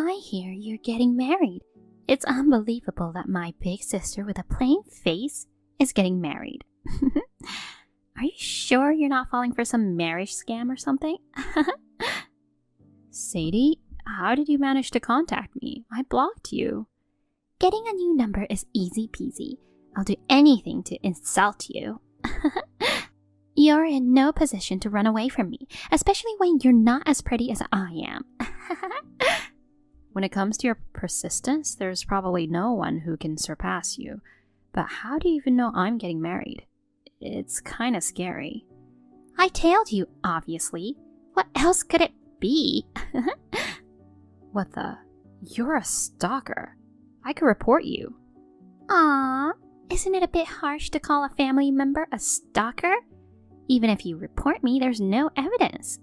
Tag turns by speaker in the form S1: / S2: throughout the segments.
S1: I hear you're getting married. It's unbelievable that my big sister with a plain face is getting married. Are you sure you're not falling for some marriage scam or something?
S2: Sadie, how did you manage to contact me? I blocked you.
S1: Getting a new number is easy peasy. I'll do anything to insult you. You're in no position to run away from me, especially when you're not as pretty as I am.
S2: When it comes to your persistence, there's probably no one who can surpass you. But how do you even know I'm getting married? It's kind of scary.
S1: I tailed you, obviously. What else could it be?
S2: What the? You're a stalker. I could report you.
S1: Aww, isn't it a bit harsh to call a family member a stalker? Even if you report me, there's no evidence.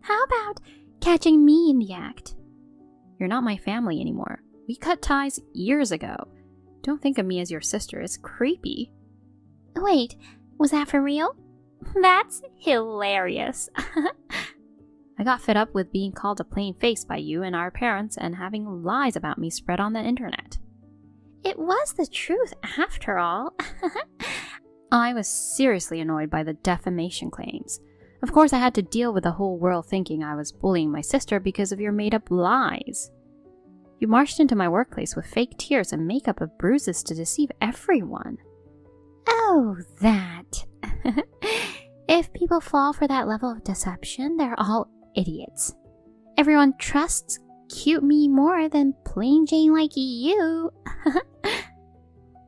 S1: How about catching me in the act?
S2: You're not my family anymore. We cut ties years ago. Don't think of me as your sister. It's creepy.
S1: Wait, was that for real? That's hilarious.
S2: I got fed up with being called a plain face by you and our parents and having lies about me spread on the internet.
S1: It was the truth after all.
S2: I was seriously annoyed by the defamation claims. Of course, I had to deal with the whole world thinking I was bullying my sister because of your made-up lies. You marched into my workplace with fake tears and makeup of bruises to deceive everyone.
S1: Oh, that. If people fall for that level of deception, they're all idiots. Everyone trusts cute me more than plain Jane like you.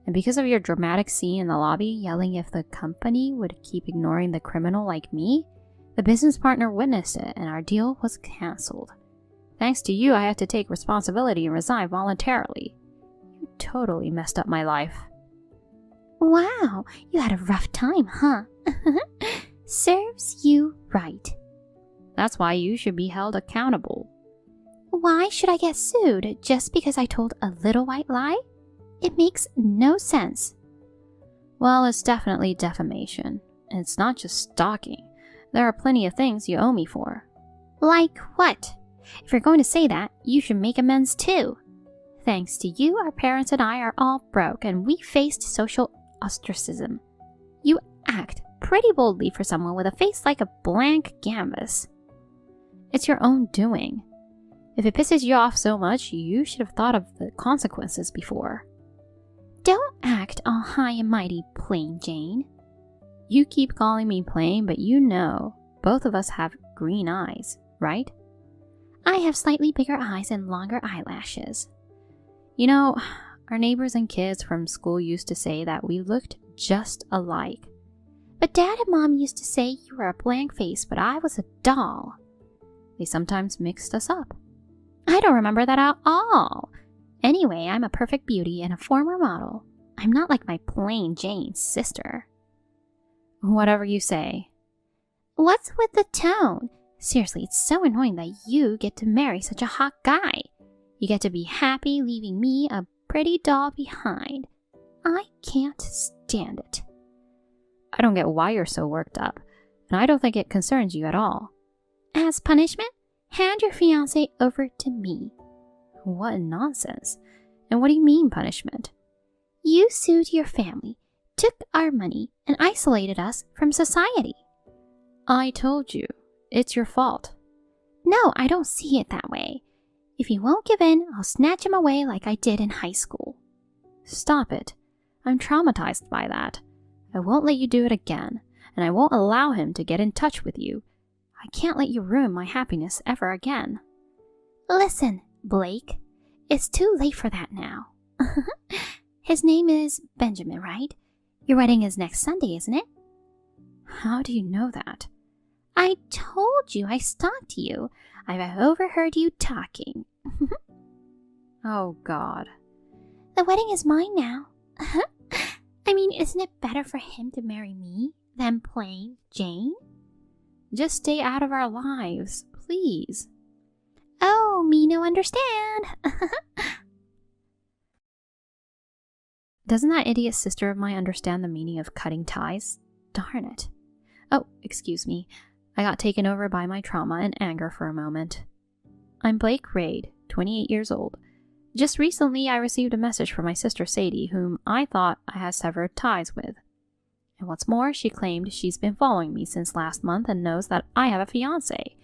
S2: And because of your dramatic scene in the lobby yelling if the company would keep ignoring the criminal like me, the business partner witnessed it and our deal was cancelled. Thanks to you, I had to take responsibility and resign voluntarily. You totally messed up my life.
S1: Wow, you had a rough time, huh? Serves you right.
S2: That's why you should be held accountable.
S1: Why should I get sued just because I told a little white lie? It makes no sense.
S2: Well, it's definitely defamation. And it's not just stalking. There are plenty of things you owe me for.
S1: Like what? If you're going to say that, you should make amends too. Thanks to you, our parents and I are all broke and we faced social ostracism. You act pretty boldly for someone with a face like a blank canvas.
S2: It's your own doing. If it pisses you off so much, you should have thought of the consequences before.
S1: Don't act all high and mighty, plain Jane.
S2: You keep calling me plain, but you know, both of us have green eyes, right?
S1: I have slightly bigger eyes and longer eyelashes.
S2: You know, our neighbors and kids from school used to say that we looked just alike.
S1: But Dad and Mom used to say you were a blank face, but I was a doll.
S2: They sometimes mixed us up.
S1: I don't remember that at all. Anyway, I'm a perfect beauty and a former model. I'm not like my plain Jane sister.
S2: Whatever you say.
S1: What's with the tone? Seriously, it's so annoying that you get to marry such a hot guy. You get to be happy leaving me, a pretty doll, behind. I can't stand it.
S2: I don't get why you're so worked up, and I don't think it concerns you at all.
S1: As punishment, hand your fiancé over to me.
S2: What nonsense. And what do you mean, punishment?
S1: You sued your family, took our money, and isolated us from society.
S2: I told you. It's your fault.
S1: No, I don't see it that way. If you won't give in, I'll snatch him away like I did in high school.
S2: Stop it. I'm traumatized by that. I won't let you do it again, and I won't allow him to get in touch with you. I can't let you ruin my happiness ever again.
S1: Listen, Blake, it's too late for that now. His name is Benjamin, right? Your wedding is next Sunday, isn't it?
S2: How do you know that?
S1: I told you, I stalked you. I've overheard you talking.
S2: Oh, God.
S1: The wedding is mine now. I mean, isn't it better for him to marry me than plain Jane?
S2: Just stay out of our lives, please.
S1: Oh, me no understand.
S2: Doesn't that idiot sister of mine understand the meaning of cutting ties? Darn it. Oh, excuse me. I got taken over by my trauma and anger for a moment. I'm Blake Raid, 28 years old. Just recently, I received a message from my sister Sadie, whom I thought I had severed ties with. And what's more, she claimed she's been following me since last month and knows that I have a fiancé.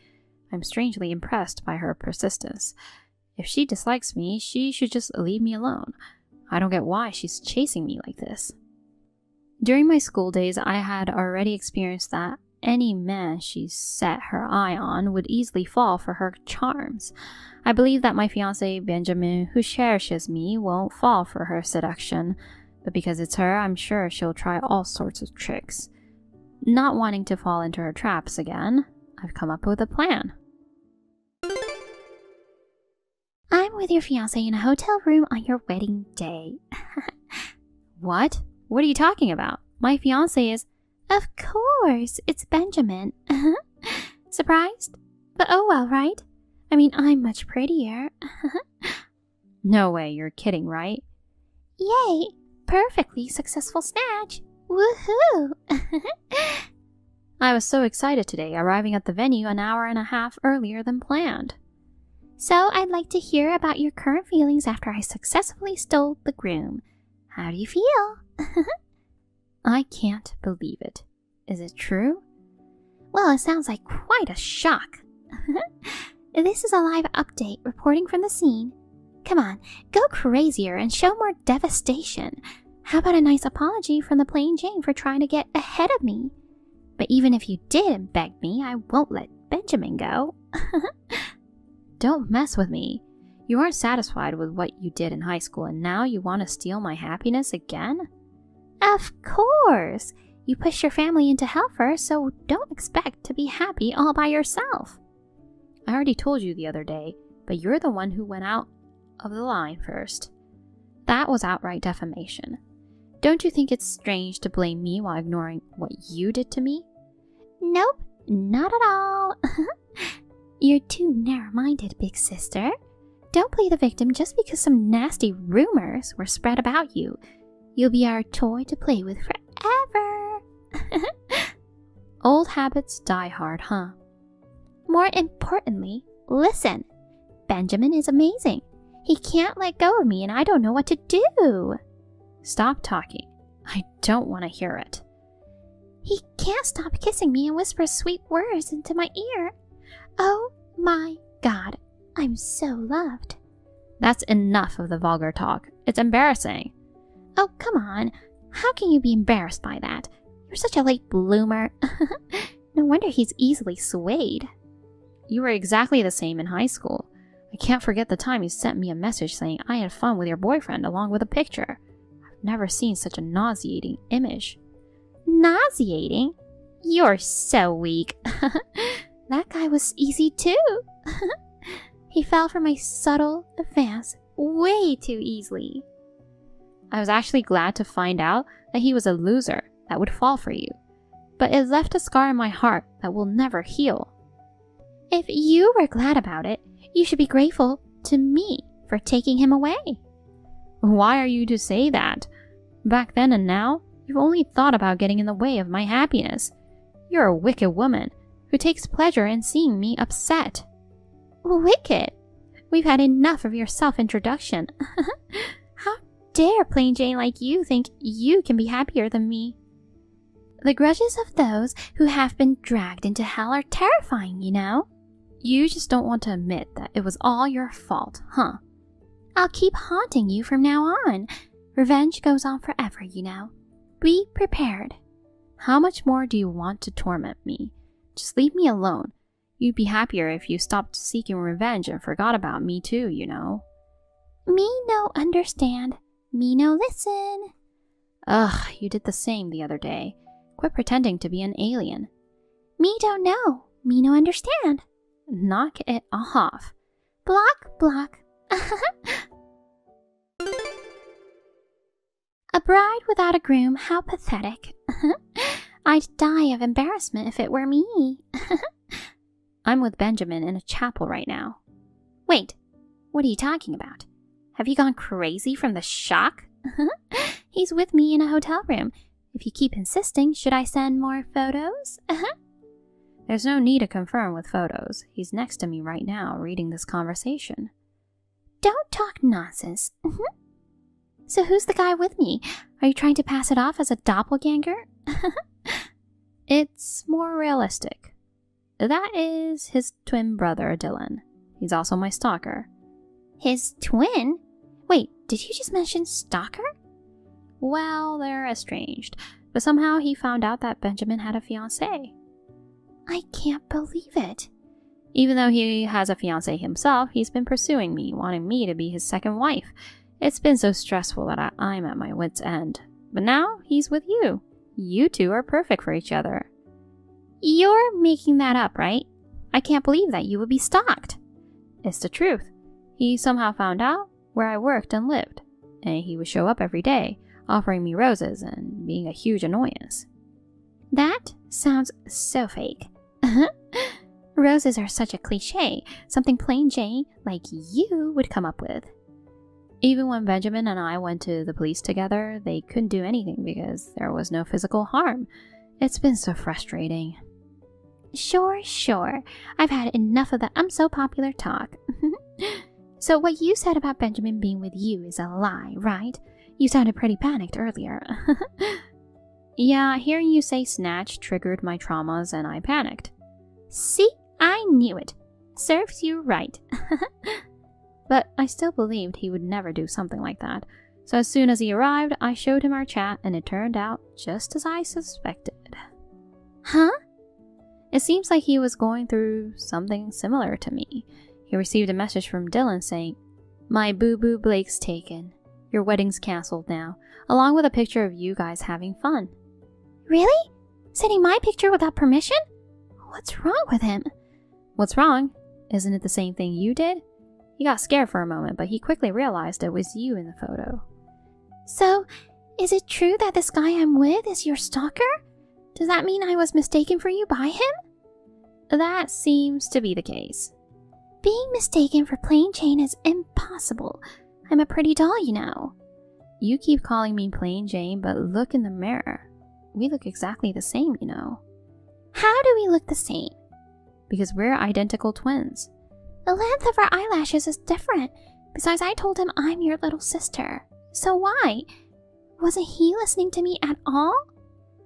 S2: I'm strangely impressed by her persistence. If she dislikes me, she should just leave me alone. I don't get why she's chasing me like this. During my school days, I had already experienced that any man she set her eye on would easily fall for her charms. I believe that my fiancé Benjamin, who cherishes me, won't fall for her seduction, but because it's her, I'm sure she'll try all sorts of tricks. Not wanting to fall into her traps again, I've come up with a plan.
S1: I'm with your fiancé in a hotel room on your wedding day.
S2: What? What are you talking about? My fiancé is...
S1: Of course, it's Benjamin. Surprised? But oh well, right? I mean, I'm much prettier.
S2: No way, you're kidding, right?
S1: Yay! Perfectly successful snatch! Woohoo!
S2: I was so excited today, arriving at the venue an hour and a half earlier than planned.
S1: So I'd like to hear about your current feelings after I successfully stole the groom. How do you feel?
S2: I can't believe it. Is it true?
S1: Well, it sounds like quite a shock. This is a live update reporting from the scene. Come on, go crazier and show more devastation. How about a nice apology from the plain Jane for trying to get ahead of me? But even if you did beg me, I won't let Benjamin go.
S2: Don't mess with me. You aren't satisfied with what you did in high school and now you want to steal my happiness again?
S1: Of course! You pushed your family into hell first, so don't expect to be happy all by yourself.
S2: I already told you the other day, but you're the one who went out of the line first. That was outright defamation. Don't you think it's strange to blame me while ignoring what you did to me?
S1: Nope, not at all. You're too narrow-minded, big sister. Don't play the victim just because some nasty rumors were spread about you. You'll be our toy to play with forever.
S2: Old habits die hard, huh?
S1: More importantly, listen. Benjamin is amazing. He can't let go of me and I don't know what to do.
S2: Stop talking. I don't want to hear it.
S1: He can't stop kissing me and whispers sweet words into my ear. Oh my God, I'm so loved.
S2: That's enough of the vulgar talk. It's embarrassing.
S1: Oh, come on. How can you be embarrassed by that? You're such a late bloomer. No wonder he's easily swayed.
S2: You were exactly the same in high school. I can't forget the time you sent me a message saying I had fun with your boyfriend along with a picture. I've never seen such a nauseating image.
S1: Nauseating? You're so weak. That guy was easy too. He fell for my subtle advance way too easily.
S2: I was actually glad to find out that he was a loser that would fall for you. But it left a scar in my heart that will never heal.
S1: If you were glad about it, you should be grateful to me for taking him away.
S2: Why are you to say that? Back then and now, you've only thought about getting in the way of my happiness. You're a wicked woman who takes pleasure in seeing me upset.
S1: Wicked? We've had enough of your self-introduction. How dare plain Jane like you think you can be happier than me? The grudges of those who have been dragged into hell are terrifying, you know?
S2: You just don't want to admit that it was all your fault, huh?
S1: I'll keep haunting you from now on. Revenge goes on forever, you know. Be prepared.
S2: How much more do you want to torment me? Just leave me alone. You'd be happier if you stopped seeking revenge and forgot about me too, you know.
S1: Me no understand. Me no listen.
S2: Ugh, you did the same the other day. Quit pretending to be an alien.
S1: Me don't know. Me no understand.
S2: Knock it off.
S1: Block, block. A bride without a groom, how pathetic. I'd die of embarrassment if it were me.
S2: I'm with Benjamin in a chapel right now.
S1: Wait, what are you talking about? Have you gone crazy from the shock? He's with me in a hotel room. If you keep insisting, should I send more photos?
S2: There's no need to confirm with photos. He's next to me right now, reading this conversation.
S1: don't talk nonsense. So who's the guy with me? Are you trying to pass it off as a doppelganger?
S2: It's more realistic. That is his twin brother, Dylan. He's also my stalker.
S1: His twin? Wait, did you just mention stalker?
S2: Well, they're estranged, but somehow he found out that Benjamin had a fiancée.
S1: I can't believe it.
S2: Even though he has a fiancée himself, he's been pursuing me, wanting me to be his second wife. It's been so stressful that I'm at my wit's end. But now he's with you. You two are perfect for each other.
S1: You're making that up, right? I can't believe that you would be stalked.
S2: It's the truth. He somehow found out where I worked and lived, and he would show up every day, offering me roses and being a huge annoyance.
S1: That sounds so fake. Roses are such a cliche, something plain Jane like you would come up with.
S2: Even when Benjamin and I went to the police together, they couldn't do anything because there was no physical harm. It's been so frustrating.
S1: Sure. I've had enough of that I'm so popular talk. So what you said about Benjamin being with you is a lie, right? You sounded pretty panicked earlier.
S2: Yeah, hearing you say snatch triggered my traumas and I panicked.
S1: See? I knew it. Serves you right.
S2: But I still believed he would never do something like that. So as soon as he arrived, I showed him our chat and it turned out just as I suspected.
S1: Huh?
S2: It seems like he was going through something similar to me. He received a message from Dylan saying, "My boo-boo Blake's taken. Your wedding's cancelled now," along with a picture of you guys having fun.
S1: Really? Sending my picture without permission? What's wrong with him?
S2: What's wrong? Isn't it the same thing you did? He got scared for a moment, but he quickly realized it was you in the photo.
S1: So, is it true that this guy I'm with is your stalker? Does that mean I was mistaken for you by him?
S2: That seems to be the case.
S1: Being mistaken for plain Jane is impossible. I'm a pretty doll, you know.
S2: You keep calling me plain Jane, but look in the mirror. We look exactly the same, you know.
S1: How do we look the same?
S2: Because we're identical twins.
S1: The length of our eyelashes is different. Besides, I told him I'm your little sister. So why? Wasn't he listening to me at all?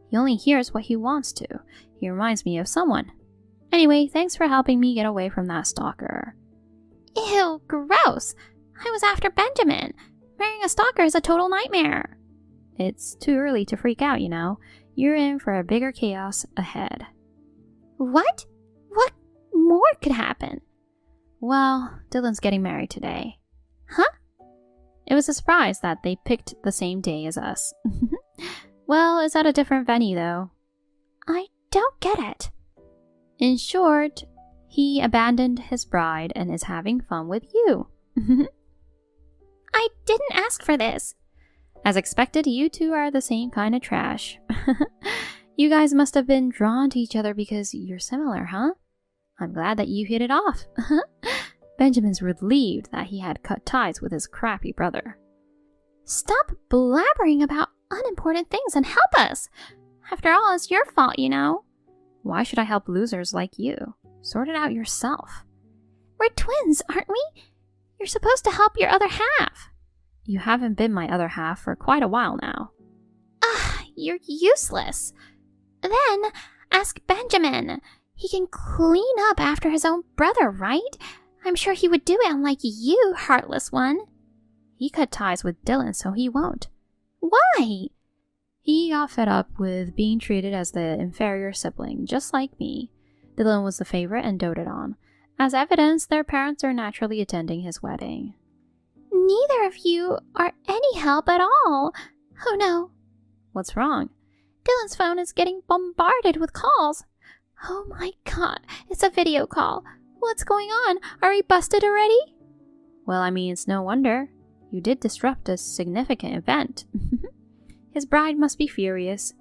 S2: He only hears what he wants to. He reminds me of someone. Anyway, thanks for helping me get away from that stalker.
S1: Ew, gross. I was after Benjamin. Marrying a stalker is a total nightmare.
S2: It's too early to freak out, you know. You're in for a bigger chaos ahead.
S1: What? What more could happen?
S2: Well, Dylan's getting married today.
S1: Huh?
S2: It was a surprise that they picked the same day as us. Well, it's at a different venue, though.
S1: I don't get it.
S2: In short, he abandoned his bride and is having fun with you.
S1: I didn't ask for this.
S2: As expected, you two are the same kind of trash. You guys must have been drawn to each other because you're similar, huh? I'm glad that you hit it off. Benjamin's relieved that he had cut ties with his crappy brother.
S1: Stop blabbering about unimportant things and help us. After all, it's your fault, you know.
S2: Why should I help losers like you? Sort it out yourself.
S1: We're twins, aren't we? You're supposed to help your other half.
S2: You haven't been my other half for quite a while now.
S1: You're useless. Then, ask Benjamin. He can clean up after his own brother, right? I'm sure he would do it, unlike you, heartless one.
S2: He cut ties with Dylan, so he won't.
S1: Why?
S2: He got fed up with being treated as the inferior sibling, just like me. Dylan was the favorite and doted on. As evidence, their parents are naturally attending his wedding.
S1: Neither of you are any help at all. Oh no.
S2: What's wrong?
S1: Dylan's phone is getting bombarded with calls. Oh my god, it's a video call. What's going on? Are we busted already?
S2: Well, I mean, it's no wonder. You did disrupt a significant event. His bride must be furious.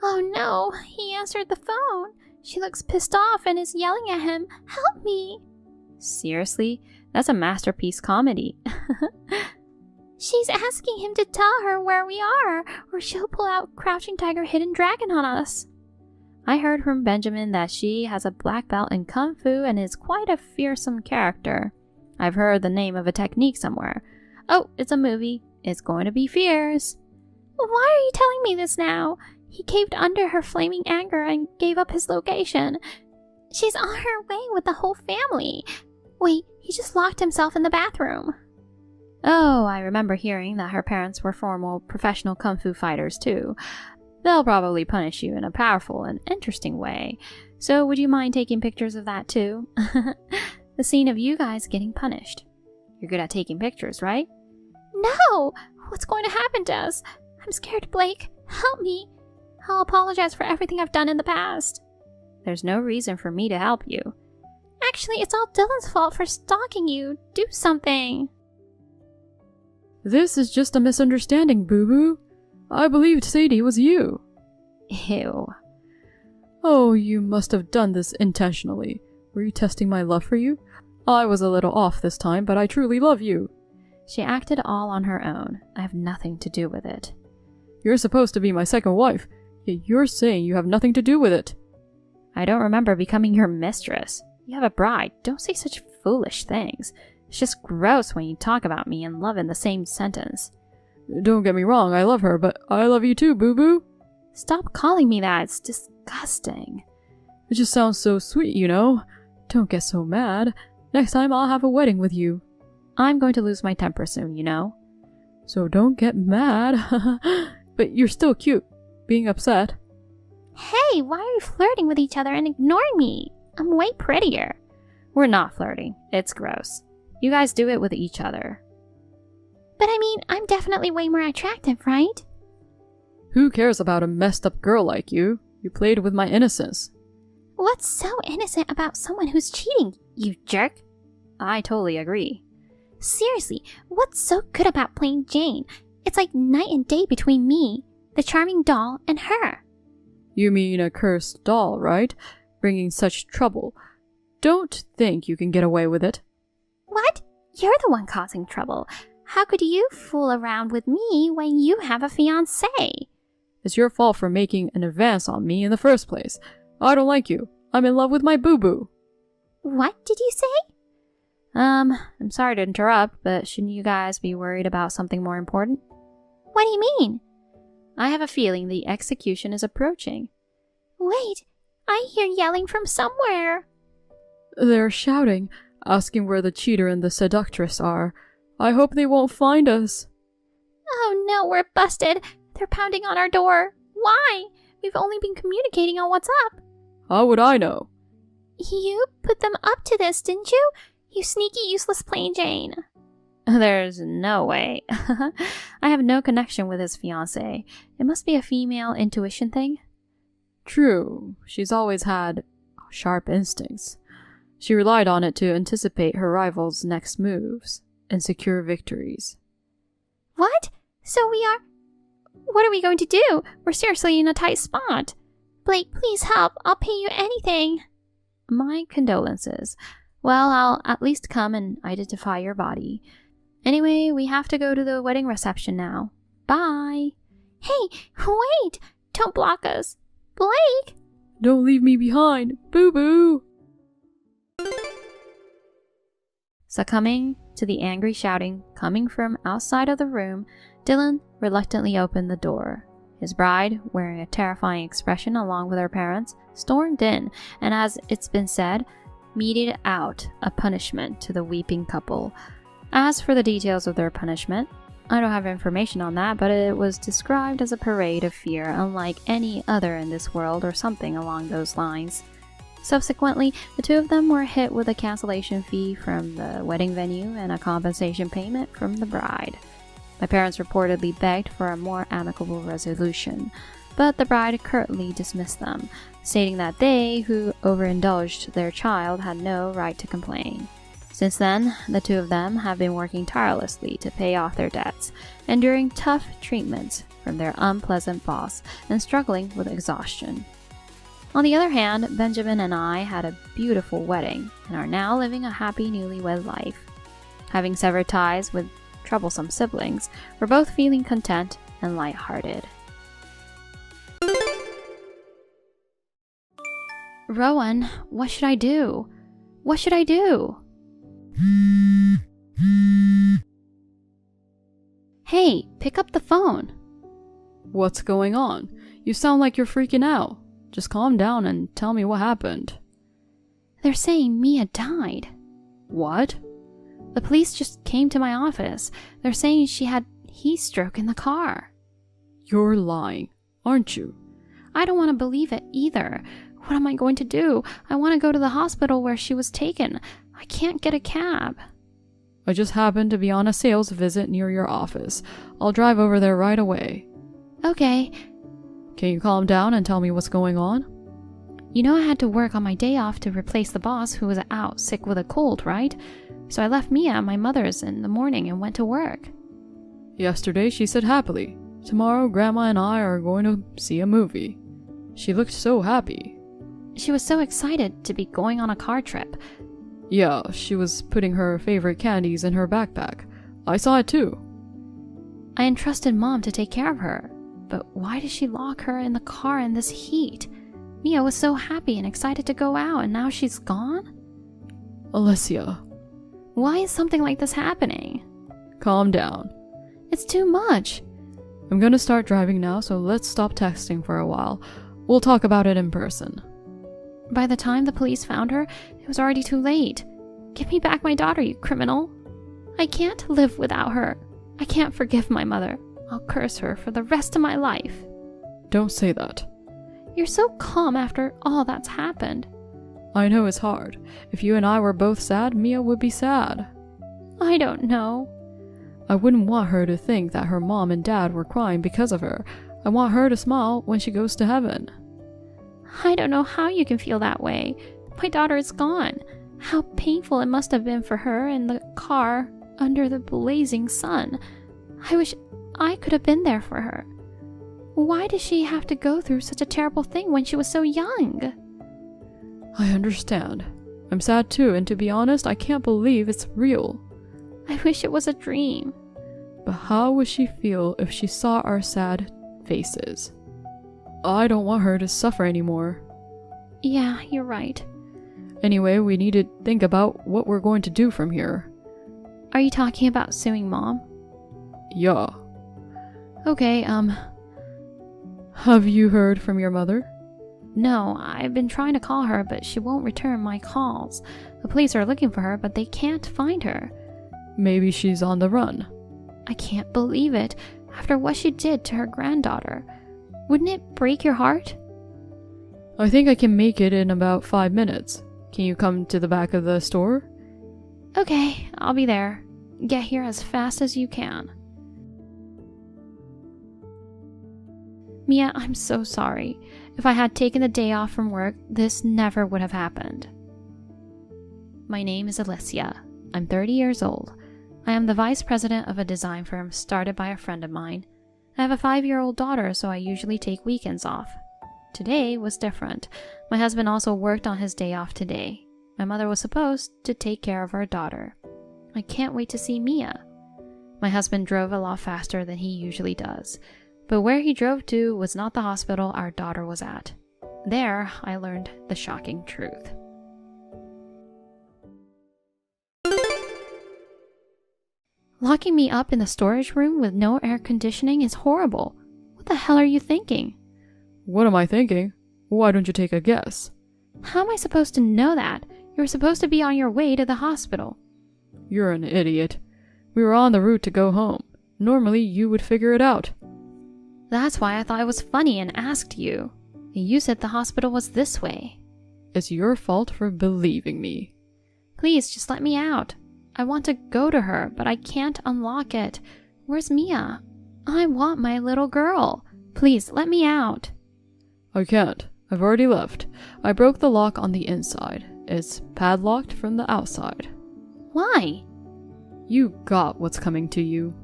S1: Oh no, he answered the phone. She looks pissed off and is yelling at him. Help me.
S2: Seriously? That's a masterpiece comedy.
S1: She's asking him to tell her where we are, or she'll pull out Crouching Tiger, Hidden Dragon on us.
S2: I heard from Benjamin that she has a black belt in Kung Fu and is quite a fearsome character. I've heard the name of a technique somewhere. Oh, it's a movie. It's going to be fierce.
S1: Why are you telling me this now? He caved under her flaming anger and gave up his location. She's on her way with the whole family. Wait, he just locked himself in the bathroom.
S2: Oh, I remember hearing that her parents were former professional kung fu fighters too. They'll probably punish you in a powerful and interesting way. So would you mind taking pictures of that too? The scene of you guys getting punished. You're good at taking pictures, right?
S1: No! What's going to happen to us? I'm scared, Blake. Help me. I'll apologize for everything I've done in the past.
S2: There's no reason for me to help you.
S1: Actually, it's all Dylan's fault for stalking you. Do something.
S3: This is just a misunderstanding, Boo-Boo. I believed Sadie was you.
S2: Ew.
S3: Oh, you must have done this intentionally. Were you testing my love for you? I was a little off this time, but I truly love you.
S2: She acted all on her own. I have nothing to do with it.
S3: You're supposed to be my second wife, yet you're saying you have nothing to do with it.
S2: I don't remember becoming your mistress. You have a bride. Don't say such foolish things. It's just gross when you talk about me and love in the same sentence.
S3: Don't get me wrong, I love her, but I love you too, Boo-Boo.
S2: Stop calling me that. It's disgusting.
S3: It just sounds so sweet, you know. Don't get so mad. Next time I'll have a wedding with you.
S2: I'm going to lose my temper soon, you know.
S3: So don't get mad. But you're still cute. Being upset.
S1: Hey, why are you flirting with each other and ignoring me? I'm way prettier.
S2: We're not flirting. It's gross. You guys do it with each other.
S1: But I mean, I'm definitely way more attractive, right?
S3: Who cares about a messed up girl like you? You played with my innocence.
S1: What's so innocent about someone who's cheating, you jerk?
S2: I totally agree.
S1: Seriously, what's so good about playing Jane? It's like night and day between me, the charming doll, and her.
S3: You mean a cursed doll, right? Bringing such trouble. Don't think you can get away with it.
S1: What? You're the one causing trouble. How could you fool around with me when you have a fiancé?
S3: It's your fault for making an advance on me in the first place. I don't like you. I'm in love with my boo-boo.
S1: What did you say?
S2: I'm sorry to interrupt, but shouldn't you guys be worried about something more important?
S1: What do you mean?
S2: I have a feeling the execution is approaching.
S1: Wait, I hear yelling from somewhere.
S3: They're shouting, asking where the cheater and the seductress are. I hope they won't find us.
S1: Oh no, we're busted. They're pounding on our door. Why? We've only been communicating on WhatsApp.
S3: How would I know?
S1: You put them up to this, didn't you? You sneaky, useless plain Jane.
S2: There's no way. I have no connection with his fiancé. It must be a female intuition thing.
S3: True. She's always had sharp instincts. She relied on it to anticipate her rival's next moves and secure victories.
S1: What? So what are we going to do? We're seriously in a tight spot. Blake, please help. I'll pay you anything.
S2: My condolences. Well, I'll at least come and identify your body. Anyway, we have to go to the wedding reception now. Bye.
S1: Hey, wait! Don't block us. Blake!
S3: Don't leave me behind. Boo-boo!
S2: Succumbing to the angry shouting coming from outside of the room, Dylan reluctantly opened the door. His bride, wearing a terrifying expression along with her parents, stormed in, and as it's been said, meted out a punishment to the weeping couple. As for the details of their punishment, I don't have information on that, but it was described as a parade of fear unlike any other in this world or something along those lines. Subsequently, the two of them were hit with a cancellation fee from the wedding venue and a compensation payment from the bride. My parents reportedly begged for a more amicable resolution, but the bride curtly dismissed them, stating that they, who overindulged their child, had no right to complain. Since then, the two of them have been working tirelessly to pay off their debts, enduring tough treatment from their unpleasant boss and struggling with exhaustion. On the other hand, Benjamin and I had a beautiful wedding and are now living a happy newlywed life. Having severed ties with troublesome siblings, we're both feeling content and lighthearted. Rowan, what should I do? What should I do?
S1: Hey, pick up the phone.
S3: What's going on? You sound like you're freaking out. Just calm down and tell me what happened.
S1: They're saying Mia died.
S3: What?
S1: The police just came to my office. They're saying she had heat stroke in the car.
S3: You're lying, aren't you?
S1: I don't want to believe it either. What am I going to do? I want to go to the hospital where she was taken. I can't get a cab.
S3: I just happened to be on a sales visit near your office. I'll drive over there right away.
S1: Okay.
S3: Can you calm down and tell me what's going on?
S1: You know I had to work on my day off to replace the boss who was out sick with a cold, right? So I left Mia at my mother's in the morning and went to work.
S3: Yesterday she said happily, "Tomorrow Grandma and I are going to see a movie." She looked so happy.
S1: She was so excited to be going on a car trip.
S3: Yeah, she was putting her favorite candies in her backpack. I saw it too.
S1: I entrusted Mom to take care of her, but why did she lock her in the car in this heat? Mia was so happy and excited to go out, and now she's gone?
S3: Alyssa.
S1: Why is something like this happening?
S3: Calm down.
S1: It's too much.
S3: I'm gonna start driving now, so let's stop texting for a while. We'll talk about it in person.
S1: By the time the police found her, it was already too late. Give me back my daughter, you criminal. I can't live without her. I can't forgive my mother. I'll curse her for the rest of my life.
S3: Don't say that.
S1: You're so calm after all that's happened.
S3: I know it's hard. If you and I were both sad, Mia would be sad.
S1: I don't know.
S3: I wouldn't want her to think that her mom and dad were crying because of her. I want her to smile when she goes to heaven.
S1: I don't know how you can feel that way. My daughter is gone. How painful it must have been for her in the car under the blazing sun. I wish I could have been there for her. Why did she have to go through such a terrible thing when she was so young?
S3: I understand. I'm sad too, and to be honest, I can't believe it's real.
S1: I wish it was a dream.
S3: But how would she feel if she saw our sad faces? I don't want her to suffer anymore.
S1: Yeah, you're right.
S3: Anyway, we need to think about what we're going to do from here.
S1: Are you talking about suing Mom?
S3: Yeah.
S1: Okay,
S3: Have you heard from your mother?
S1: No, I've been trying to call her, but she won't return my calls. The police are looking for her, but they can't find her.
S3: Maybe she's on the run.
S1: I can't believe it, after what she did to her granddaughter. Wouldn't it break your heart?
S3: I think I can make it in about 5 minutes. Can you come to the back of the store?
S1: Okay, I'll be there. Get here as fast as you can. Mia, I'm so sorry. If I had taken the day off from work, this never would have happened. My name is Alyssa. I'm 30 years old. I am the vice president of a design firm started by a friend of mine. I have a 5-year-old daughter, so I usually take weekends off. Today was different. My husband also worked on his day off today. My mother was supposed to take care of our daughter. I can't wait to see Mia. My husband drove a lot faster than he usually does. But where he drove to was not the hospital our daughter was at. There, I learned the shocking truth. Locking me up in the storage room with no air conditioning is horrible. What the hell are you thinking?
S3: What am I thinking? Why don't you take a guess?
S1: How am I supposed to know that? You were supposed to be on your way to the hospital.
S3: You're an idiot. We were on the route to go home. Normally, you would figure it out.
S1: That's why I thought it was funny and asked you. You said the hospital was this way.
S3: It's your fault for believing me.
S1: Please, just let me out. I want to go to her, but I can't unlock it. Where's Mia? I want my little girl. Please, let me out.
S3: I can't. I've already left. I broke the lock on the inside. It's padlocked from the outside.
S1: Why?
S3: You got what's coming to you.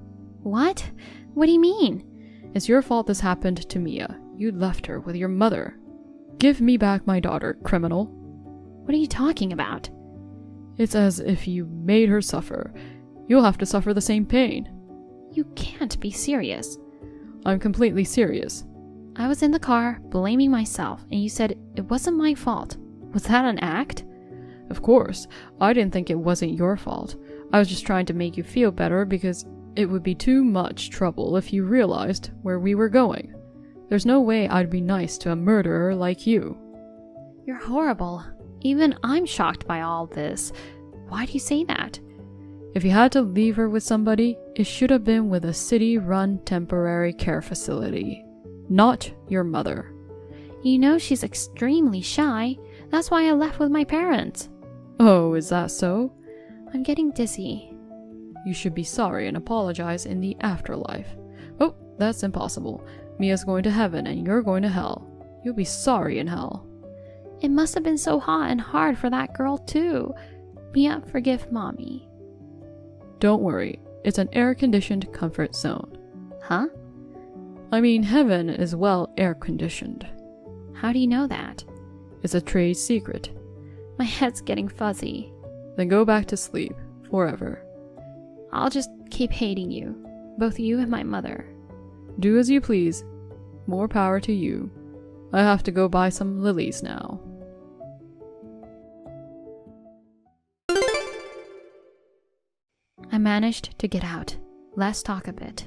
S1: What? What do you mean?
S3: It's your fault this happened to Mia. You left her with your mother. Give me back my daughter, criminal.
S1: What are you talking about?
S3: It's as if you made her suffer. You'll have to suffer the same pain.
S1: You can't be serious.
S3: I'm completely serious.
S1: I was in the car, blaming myself, and you said it wasn't my fault. Was that an act?
S3: Of course. I didn't think it wasn't your fault. I was just trying to make you feel better because It would be too much trouble if you realized where we were going. There's no way I'd be nice to a murderer like you.
S2: You're horrible. Even I'm shocked by all this. Why do you say that?
S3: If you had to leave her with somebody, it should have been with a city-run temporary care facility, not your mother.
S2: You know she's extremely shy. That's why I left with my parents.
S3: Oh, is that so?
S2: I'm getting dizzy.
S3: You should be sorry and apologize in the afterlife. Oh, that's impossible. Mia's going to heaven and you're going to hell. You'll be sorry in hell.
S2: It must have been so hot and hard for that girl too. Mia, forgive Mommy.
S3: Don't worry, it's an air-conditioned comfort zone.
S2: Huh?
S3: I mean, heaven is well air-conditioned.
S2: How do you know that?
S3: It's a trade secret.
S2: My head's getting fuzzy.
S3: Then go back to sleep, forever.
S2: I'll just keep hating you, both you and my mother.
S3: Do as you please. More power to you. I have to go buy some lilies now.
S2: I managed to get out. Let's talk a bit.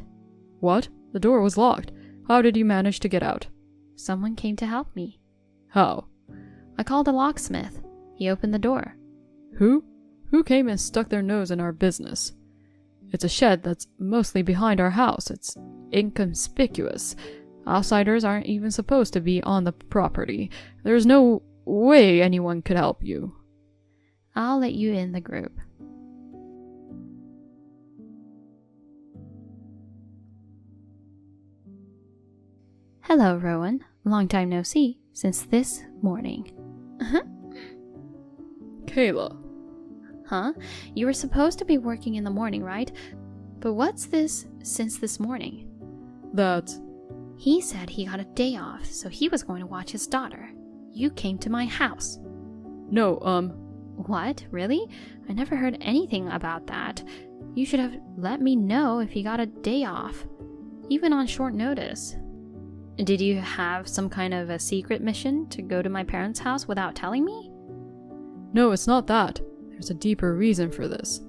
S3: What? The door was locked. How did you manage to get out?
S2: Someone came to help me.
S3: How?
S2: I called a locksmith. He opened the door.
S3: Who? Who came and stuck their nose in our business? It's a shed that's mostly behind our house. It's inconspicuous. Outsiders aren't even supposed to be on the property. There's no way anyone could help you.
S2: I'll let you in the group. Hello, Rowan. Long time no see, since this morning.
S3: Kayla.
S2: Huh? You were supposed to be working in the morning, right? But what's this since this morning?
S3: That's...
S2: He said he got a day off, so he was going to watch his daughter. You came to my house.
S3: No,
S2: What? Really? I never heard anything about that. You should have let me know if he got a day off, even on short notice. Did you have some kind of a secret mission to go to my parents' house without telling me?
S3: No, it's not that. There's a deeper reason for this.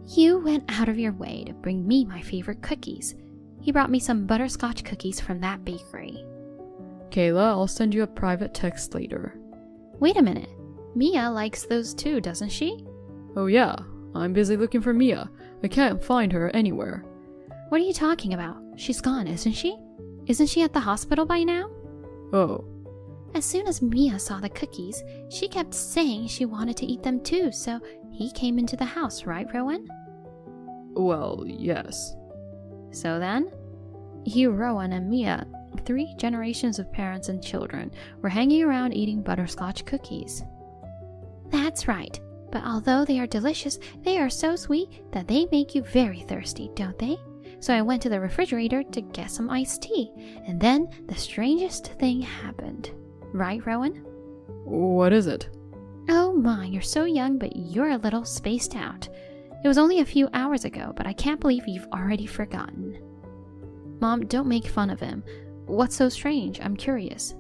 S2: You went out of your way to bring me my favorite cookies. He brought me some butterscotch cookies from that bakery.
S3: Kayla, I'll send you a private text later.
S2: Wait a minute. Mia likes those too, doesn't she?
S3: Oh yeah, I'm busy looking for Mia. I can't find her anywhere.
S2: What are you talking about? She's gone, isn't she? Isn't she at the hospital by now?
S3: Oh.
S2: As soon as Mia saw the cookies, she kept saying she wanted to eat them too, so he came into the house, right, Rowan?
S3: Well, yes.
S2: So then, you, Rowan, and Mia, 3 generations of parents and children, were hanging around eating butterscotch cookies. That's right, but although they are delicious, they are so sweet that they make you very thirsty, don't they? So I went to the refrigerator to get some iced tea, and then the strangest thing happened. Right, Rowan?
S3: What is it?
S2: Oh my, you're so young, but you're a little spaced out. It was only a few hours ago, but I can't believe you've already forgotten. Mom, don't make fun of him. What's so strange? I'm curious.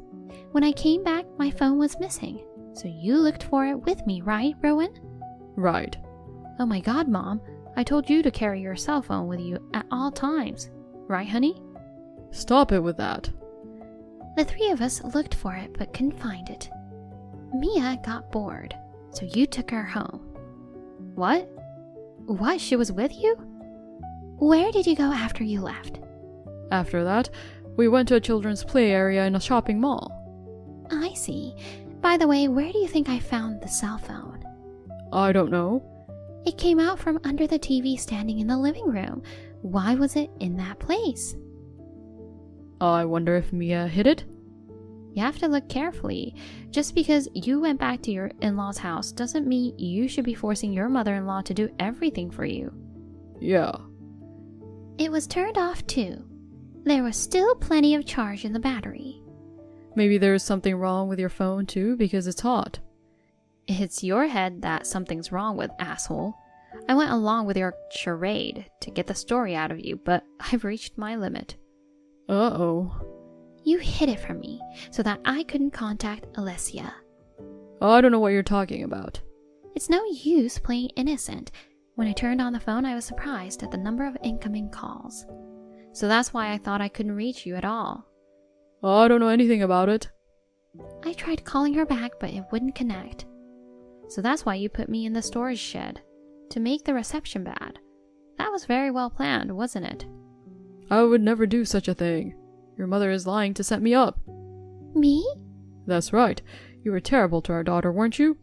S2: When I came back, my phone was missing. So you looked for it with me, right, Rowan?
S3: Right.
S2: Oh my god, Mom. I told you to carry your cell phone with you at all times. Right, honey?
S3: Stop it with that.
S2: The 3 of us looked for it but couldn't find it. Mia got bored, so you took her home. What? What? She was with you? Where did you go after you left?
S3: After that, we went to a children's play area in a shopping mall.
S2: I see. By the way, where do you think I found the cell phone?
S3: I don't know.
S2: It came out from under the TV standing in the living room. Why was it in that place?
S3: I wonder if Mia hid it?
S2: You have to look carefully. Just because you went back to your in-laws' house doesn't mean you should be forcing your mother-in-law to do everything for you.
S3: Yeah.
S2: It was turned off too. There was still plenty of charge in the battery.
S3: Maybe there's something wrong with your phone too because it's hot.
S2: It's your head that something's wrong with, asshole. I went along with your charade to get the story out of you, but I've reached my limit.
S3: Uh-oh.
S2: You hid it from me so that I couldn't contact Alyssa.
S3: I don't know what you're talking about.
S2: It's no use playing innocent.
S1: When I turned on the phone, I was surprised at the number of incoming calls. So that's why I thought I couldn't reach you at all.
S3: I don't know anything about it.
S1: I tried calling her back, but it wouldn't connect. So that's why you put me in the storage shed, to make the reception bad. That was very well planned, wasn't it?
S3: I would never do such a thing. Your mother is lying to set me up.
S1: Me?
S3: That's right. You were terrible to our daughter, weren't you?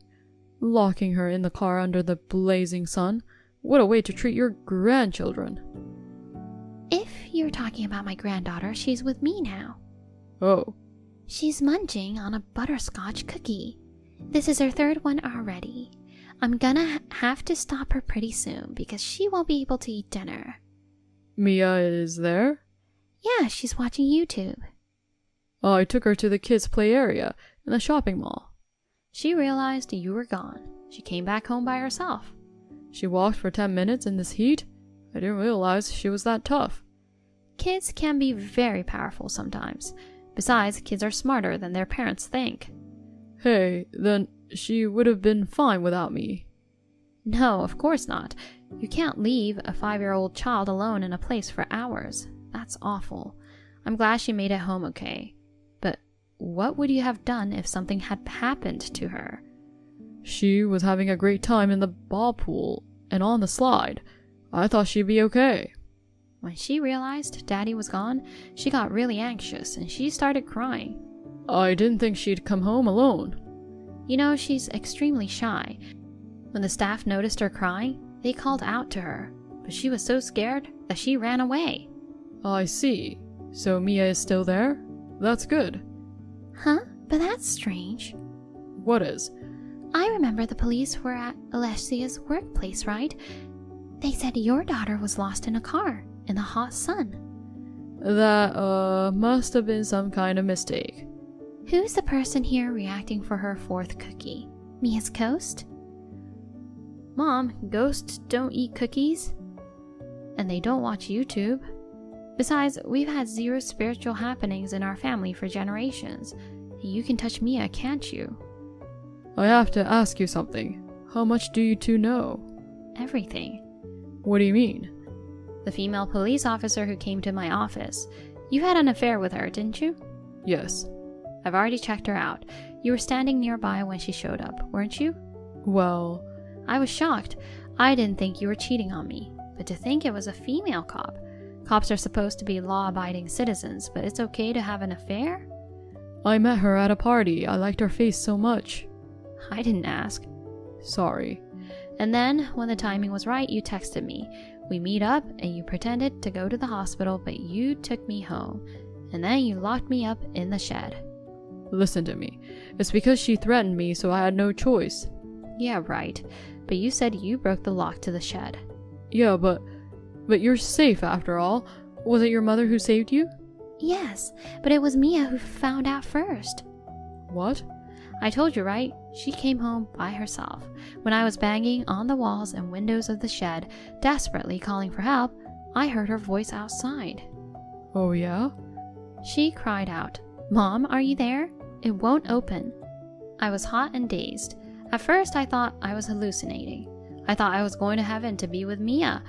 S3: Locking her in the car under the blazing sun. What a way to treat your grandchildren.
S1: If you're talking about my granddaughter, she's with me now.
S3: Oh.
S1: She's munching on a butterscotch cookie. This is her third one already. I'm gonna have to stop her pretty soon because she won't be able to eat dinner.
S3: Mia is there?
S1: Yeah, she's watching YouTube.
S3: I took her to the kids' play area in the shopping mall.
S1: She realized you were gone. She came back home by herself.
S3: She walked for 10 minutes in this heat? I didn't realize she was that tough.
S1: Kids can be very powerful sometimes. Besides, kids are smarter than their parents think.
S3: Hey, then she would have been fine without me.
S1: No, of course not. You can't leave a 5-year-old child alone in a place for hours. That's awful. I'm glad she made it home okay. But what would you have done if something had happened to her?
S3: She was having a great time in the ball pool and on the slide. I thought she'd be okay.
S1: When she realized Daddy was gone, she got really anxious and she started crying.
S3: I didn't think she'd come home alone.
S1: You know, she's extremely shy. When the staff noticed her crying, they called out to her, but she was so scared that she ran away.
S3: I see. So Mia is still there? That's good.
S1: Huh? But that's strange.
S3: What is?
S1: I remember the police were at Alessia's workplace, right? They said your daughter was lost in a car in the hot sun.
S3: That, must have been some kind of mistake.
S1: Who's the person here reacting for her 4th cookie? Mia's ghost? Mom, ghosts don't eat cookies. And they don't watch YouTube. Besides, we've had 0 spiritual happenings in our family for generations. You can touch Mia, can't you?
S3: I have to ask you something. How much do you two know?
S1: Everything.
S3: What do you mean?
S1: The female police officer who came to my office. You had an affair with her, didn't you?
S3: Yes.
S1: I've already checked her out. You were standing nearby when she showed up, weren't you?
S3: Well...
S1: I was shocked. I didn't think you were cheating on me. But to think it was a female cop. Cops are supposed to be law-abiding citizens, but it's okay to have an affair?
S3: I met her at a party. I liked her face so much.
S1: I didn't ask.
S3: Sorry.
S1: And then, when the timing was right, you texted me. We meet up, and you pretended to go to the hospital, but you took me home. And then you locked me up in the shed.
S3: Listen to me. It's because she threatened me, so I had no choice.
S1: Yeah, right. But you said you broke the lock to the shed.
S3: Yeah, but you're safe after all. Was it your mother who saved you?
S1: Yes, but it was Mia who found out first.
S3: What?
S1: I told you, right? She came home by herself. When I was banging on the walls and windows of the shed, desperately calling for help, I heard her voice outside.
S3: Oh, yeah?
S1: She cried out, "Mom, are you there? It won't open." I was hot and dazed. At first, I thought I was hallucinating. I thought I was going to heaven to be with Mia.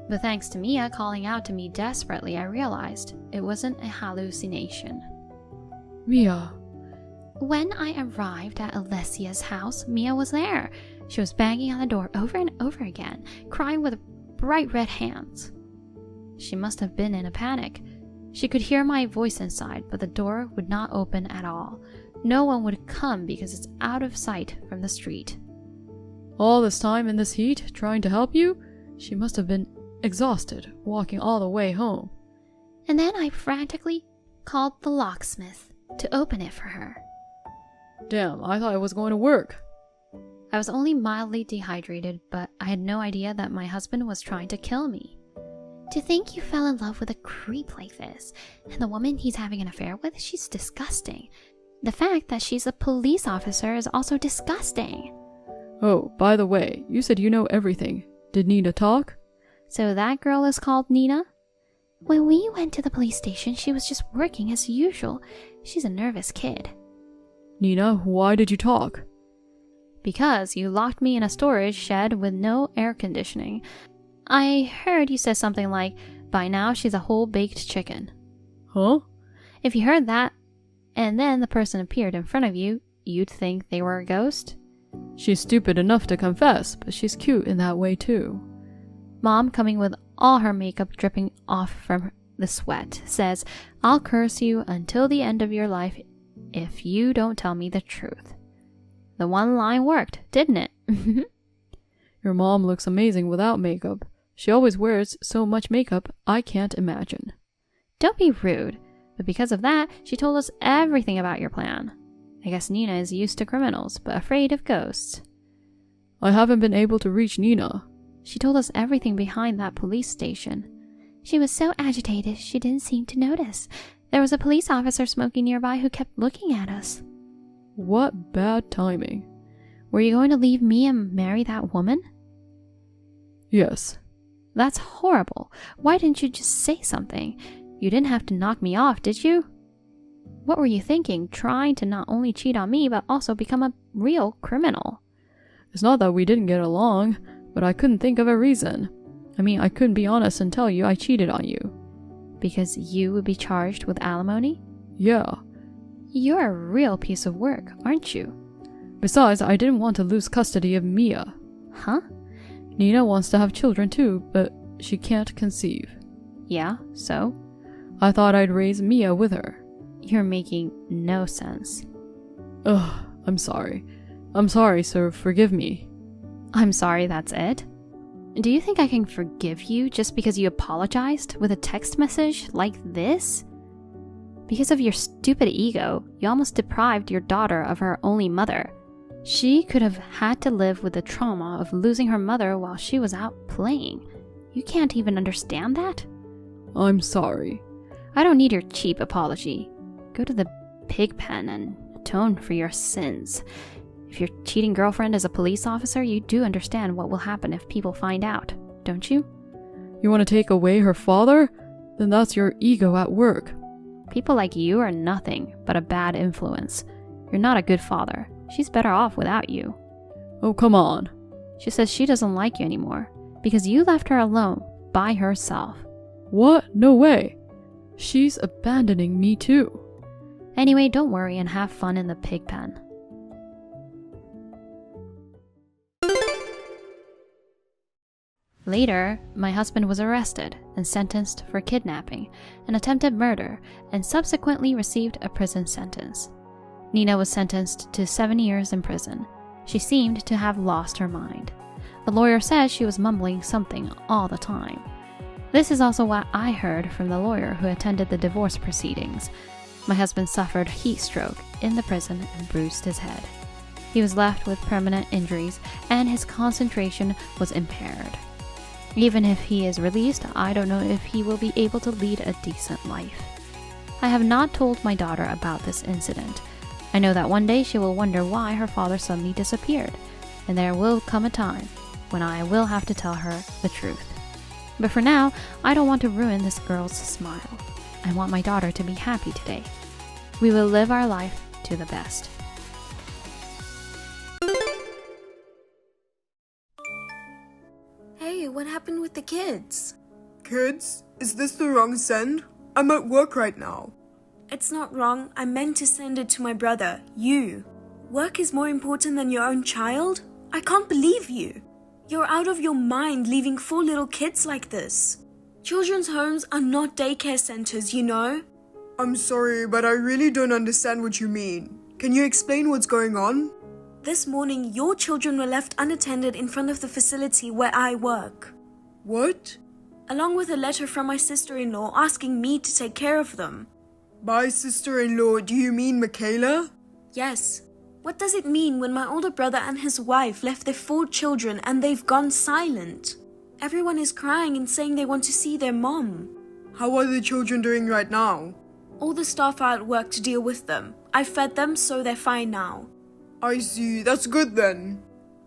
S1: But thanks to Mia calling out to me desperately, I realized it wasn't a hallucination.
S3: Mia.
S1: When I arrived at Alessia's house, Mia was there. She was banging on the door over and over again, crying with bright red hands. She must have been in a panic. She could hear my voice inside, but the door would not open at all. No one would come because it's out of sight from the street.
S3: All this time in this heat, trying to help you? She must have been exhausted, walking all the way home.
S1: And then I frantically called the locksmith to open it for her.
S3: Damn, I thought it was going to work.
S1: I was only mildly dehydrated, but I had no idea that my husband was trying to kill me. To think you fell in love with a creep like this, and the woman he's having an affair with, she's disgusting. The fact that she's a police officer is also disgusting.
S3: Oh, by the way, you said you know everything. Did Nina talk?
S1: So that girl is called Nina? When we went to the police station, she was just working as usual. She's a nervous kid.
S3: Nina, why did you talk?
S2: Because you locked me in a storage shed with no air conditioning. I heard you said something like, by now she's a whole baked chicken.
S3: Huh?
S2: If you heard that, and then the person appeared in front of you, you'd think they were a ghost?
S3: She's stupid enough to confess, but she's cute in that way too.
S2: Mom, coming with all her makeup dripping off from the sweat, says, I'll curse you until the end of your life if you don't tell me the truth. The one line worked, didn't it?
S3: Your mom looks amazing without makeup. She always wears so much makeup, I can't imagine.
S2: Don't be rude. But because of that, she told us everything about your plan. I guess Nina is used to criminals, but afraid of ghosts.
S3: I haven't been able to reach Nina.
S2: She told us everything behind that police station. She was so agitated she didn't seem to notice. There was a police officer smoking nearby who kept looking at us.
S3: What bad timing.
S2: Were you going to leave me and marry that woman?
S3: Yes.
S2: That's horrible. Why didn't you just say something? You didn't have to knock me off, did you? What were you thinking, trying to not only cheat on me, but also become a real criminal?
S3: It's not that we didn't get along, but I couldn't think of a reason. I mean, I couldn't be honest and tell you I cheated on you.
S2: Because you would be charged with alimony?
S3: Yeah.
S2: You're a real piece of work, aren't you?
S3: Besides, I didn't want to lose custody of Mia.
S2: Huh?
S3: Nina wants to have children too, but she can't conceive.
S2: Yeah, so?
S3: I thought I'd raise Mia with her.
S2: You're making no sense.
S3: Ugh, I'm sorry. I'm sorry, so forgive me.
S2: I'm sorry, that's it? Do you think I can forgive you just because you apologized with a text message like this? Because of your stupid ego, you almost deprived your daughter of her only mother. She could have had to live with the trauma of losing her mother while she was out playing. You can't even understand that?
S3: I'm sorry.
S2: I don't need your cheap apology. Go to the pig pen and atone for your sins. If your cheating girlfriend is a police officer, you do understand what will happen if people find out, don't you?
S3: You want to take away her father? Then that's your ego at work.
S2: People like you are nothing but a bad influence. You're not a good father. She's better off without you.
S3: Oh, come on.
S2: She says she doesn't like you anymore because you left her alone by herself.
S3: What? No way. She's abandoning me too.
S2: Anyway, don't worry and have fun in the pig pen. Later, my husband was arrested and sentenced for kidnapping and attempted murder and subsequently received a prison sentence. Nina was sentenced to 7 years in prison. She seemed to have lost her mind. The lawyer says she was mumbling something all the time. This is also what I heard from the lawyer who attended the divorce proceedings. My husband suffered heat stroke in the prison and bruised his head. He was left with permanent injuries and his concentration was impaired. Even if he is released, I don't know if he will be able to lead a decent life. I have not told my daughter about this incident. I know that one day she will wonder why her father suddenly disappeared, and there will come a time when I will have to tell her the truth. But for now, I don't want to ruin this girl's smile. I want my daughter to be happy today. We will live our life to the best.
S4: Hey, what happened with the kids?
S5: Kids, is this the wrong send? I'm at work right now.
S4: It's not wrong. I meant to send it to my brother, you. Work is more important than your own child? I can't believe you. You're out of your mind leaving 4 little kids like this. Children's homes are not daycare centers, you know?
S5: I'm sorry, but I really don't understand what you mean. Can you explain what's going on?
S4: This morning, your children were left unattended in front of the facility where I work.
S5: What?
S4: Along with a letter from my sister-in-law asking me to take care of them.
S5: By sister-in-law, do you mean Michaela?
S4: Yes. What does it mean when my older brother and his wife left their 4 children and they've gone silent? Everyone is crying and saying they want to see their mom.
S5: How are the children doing right now?
S4: All the staff are at work to deal with them. I fed them, so they're fine now.
S5: I see, that's good then.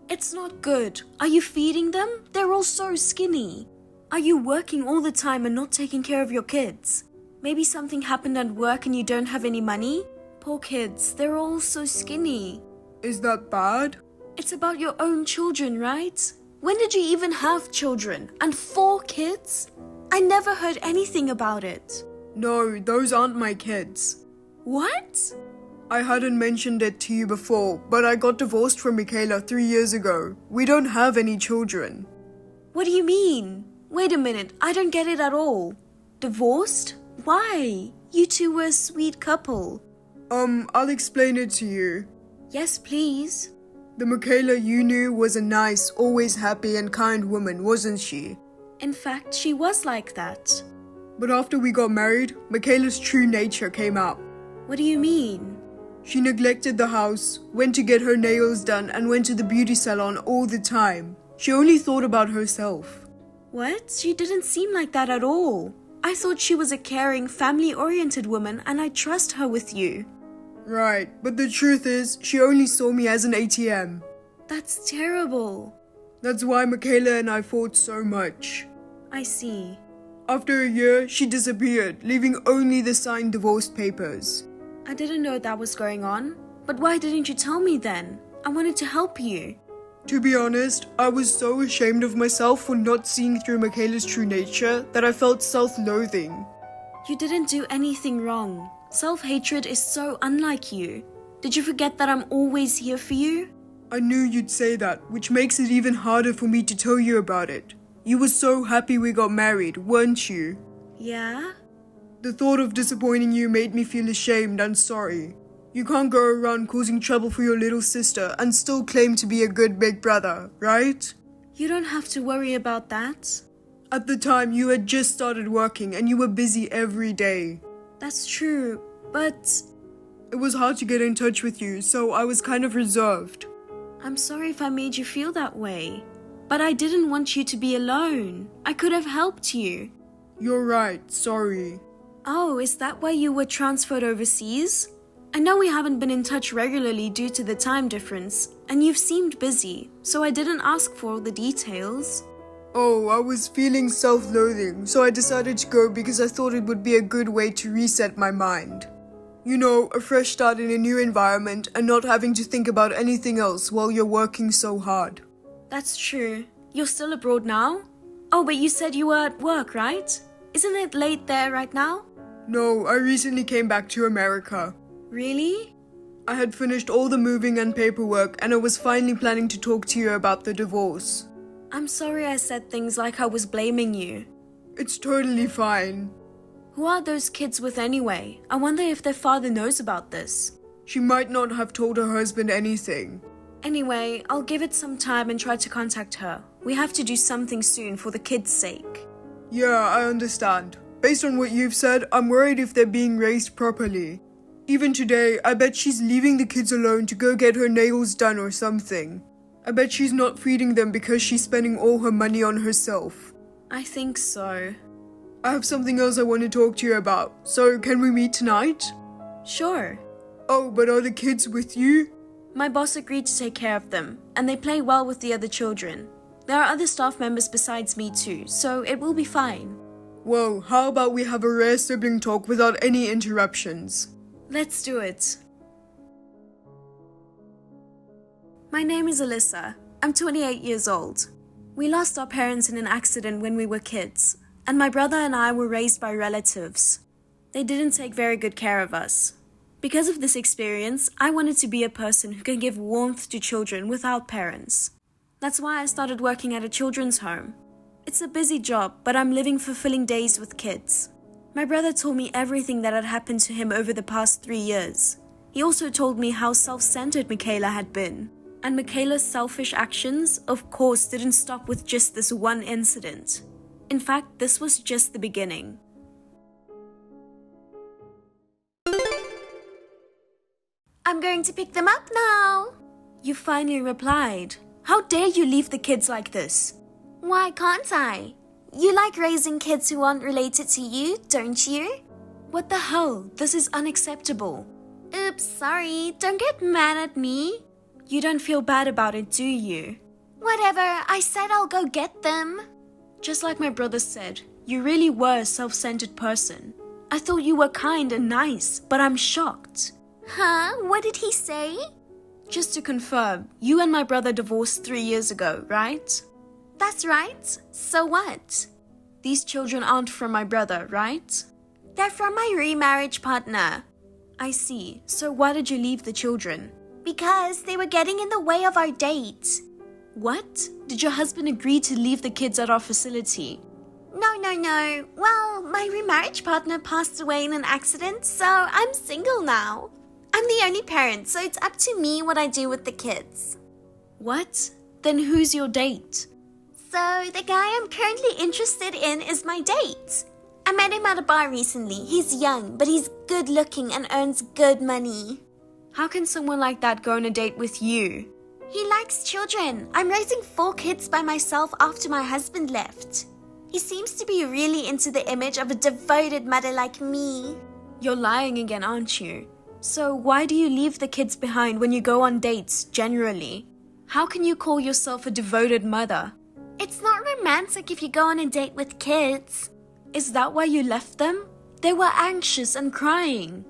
S4: It's not good. Are you feeding them? They're all so skinny. Are you working all the time and not taking care of your kids? Maybe something happened at work and you don't have any money? Poor kids, they're all so skinny.
S5: Is that bad?
S4: It's about your own children, right? When did you even have children? And 4 kids? I never heard anything about it.
S5: No, those aren't my kids.
S4: What?
S5: I hadn't mentioned it to you before, but I got divorced from Michaela 3 years ago. We don't have any children.
S4: What do you mean? Wait a minute, I don't get it at all. Divorced? Why? You two were a sweet couple.
S5: I'll explain it to you.
S4: Yes, please.
S5: The Michaela you knew was a nice, always happy and kind woman, wasn't she?
S4: In fact, she was like that.
S5: But after we got married, Michaela's true nature came out.
S4: What do you mean?
S5: She neglected the house, went to get her nails done and went to the beauty salon all the time. She only thought about herself.
S4: What? She didn't seem like that at all. I thought she was a caring, family-oriented woman and I trust her with you.
S5: Right, but the truth is, she only saw me as an ATM.
S4: That's terrible.
S5: That's why Michaela and I fought so much.
S4: I see.
S5: After a year, she disappeared, leaving only the signed divorce papers.
S4: I didn't know that was going on. But why didn't you tell me then? I wanted to help you.
S5: To be honest, I was so ashamed of myself for not seeing through Michaela's true nature that I felt self-loathing.
S4: You didn't do anything wrong. Self-hatred is so unlike you. Did you forget that I'm always here for you?
S5: I knew you'd say that, which makes it even harder for me to tell you about it. You were so happy we got married, weren't you?
S4: Yeah?
S5: The thought of disappointing you made me feel ashamed and sorry. You can't go around causing trouble for your little sister and still claim to be a good big brother, right?
S4: You don't have to worry about that.
S5: At the time, you had just started working and you were busy every day.
S4: That's true, but...
S5: It was hard to get in touch with you, so I was kind of reserved.
S4: I'm sorry if I made you feel that way. But I didn't want you to be alone. I could have helped you.
S5: You're right, sorry.
S4: Oh, is that why you were transferred overseas? I know we haven't been in touch regularly due to the time difference, and you've seemed busy, so I didn't ask for all the details.
S5: Oh, I was feeling self-loathing, so I decided to go because I thought it would be a good way to reset my mind. You know, a fresh start in a new environment and not having to think about anything else while you're working so hard.
S4: That's true. You're still abroad now? Oh, but you said you were at work, right? Isn't it late there right now?
S5: No, I recently came back to America.
S4: Really?
S5: I had finished all the moving and paperwork and I was finally planning to talk to you about the divorce.
S4: I'm sorry I said things like I was blaming you.
S5: It's totally fine.
S4: Who are those kids with anyway? I wonder if their father knows about this.
S5: She might not have told her husband anything.
S4: Anyway, I'll give it some time and try to contact her. We have to do something soon for the kids' sake.
S5: Yeah, I understand. Based on what you've said, I'm worried if they're being raised properly. Even today, I bet she's leaving the kids alone to go get her nails done or something. I bet she's not feeding them because she's spending all her money on herself.
S4: I think so.
S5: I have something else I want to talk to you about, so can we meet tonight?
S4: Sure.
S5: Oh, but are the kids with you?
S4: My boss agreed to take care of them, and they play well with the other children. There are other staff members besides me too, so it will be fine.
S5: Well, how about we have a rare sibling talk without any interruptions?
S4: Let's do it. My name is Alyssa. I'm 28 years old. We lost our parents in an accident when we were kids, and my brother and I were raised by relatives. They didn't take very good care of us. Because of this experience, I wanted to be a person who can give warmth to children without parents. That's why I started working at a children's home. It's a busy job, but I'm living fulfilling days with kids. My brother told me everything that had happened to him over the past 3 years. He also told me how self-centered Michaela had been. And Michaela's selfish actions, of course, didn't stop with just this one incident. In fact, this was just the beginning. I'm going to pick them up now. You finally replied. How dare you leave the kids like this? Why can't I? You like raising kids who aren't related to you, don't you? What the hell? This is unacceptable. Oops, sorry. Don't get mad at me. You don't feel bad about it, do you? Whatever, I said I'll go get them. Just like my brother said, you really were a self-centered person. I thought you were kind and nice, but I'm shocked. Huh? What did he say? Just to confirm, you and my brother divorced 3 years ago, right? That's right. So what? These children aren't from my brother, right? They're from my remarriage partner. I see. So why did you leave the children? Because they were getting in the way of our date. What? Did your husband agree to leave the kids at our facility? No. Well, my remarriage partner passed away in an accident, so I'm single now. I'm the only parent, so it's up to me what I do with the kids. What? Then who's your date? So, the guy I'm currently interested in is my date. I met him at a bar recently. He's young, but he's good looking and earns good money. How can someone like that go on a date with you? He likes children. I'm raising 4 kids by myself after my husband left. He seems to be really into the image of a devoted mother like me. You're lying again, aren't you? So why do you leave the kids behind when you go on dates, generally? How can you call yourself a devoted mother? It's not romantic if you go on a date with kids. Is that why you left them? They were anxious and crying.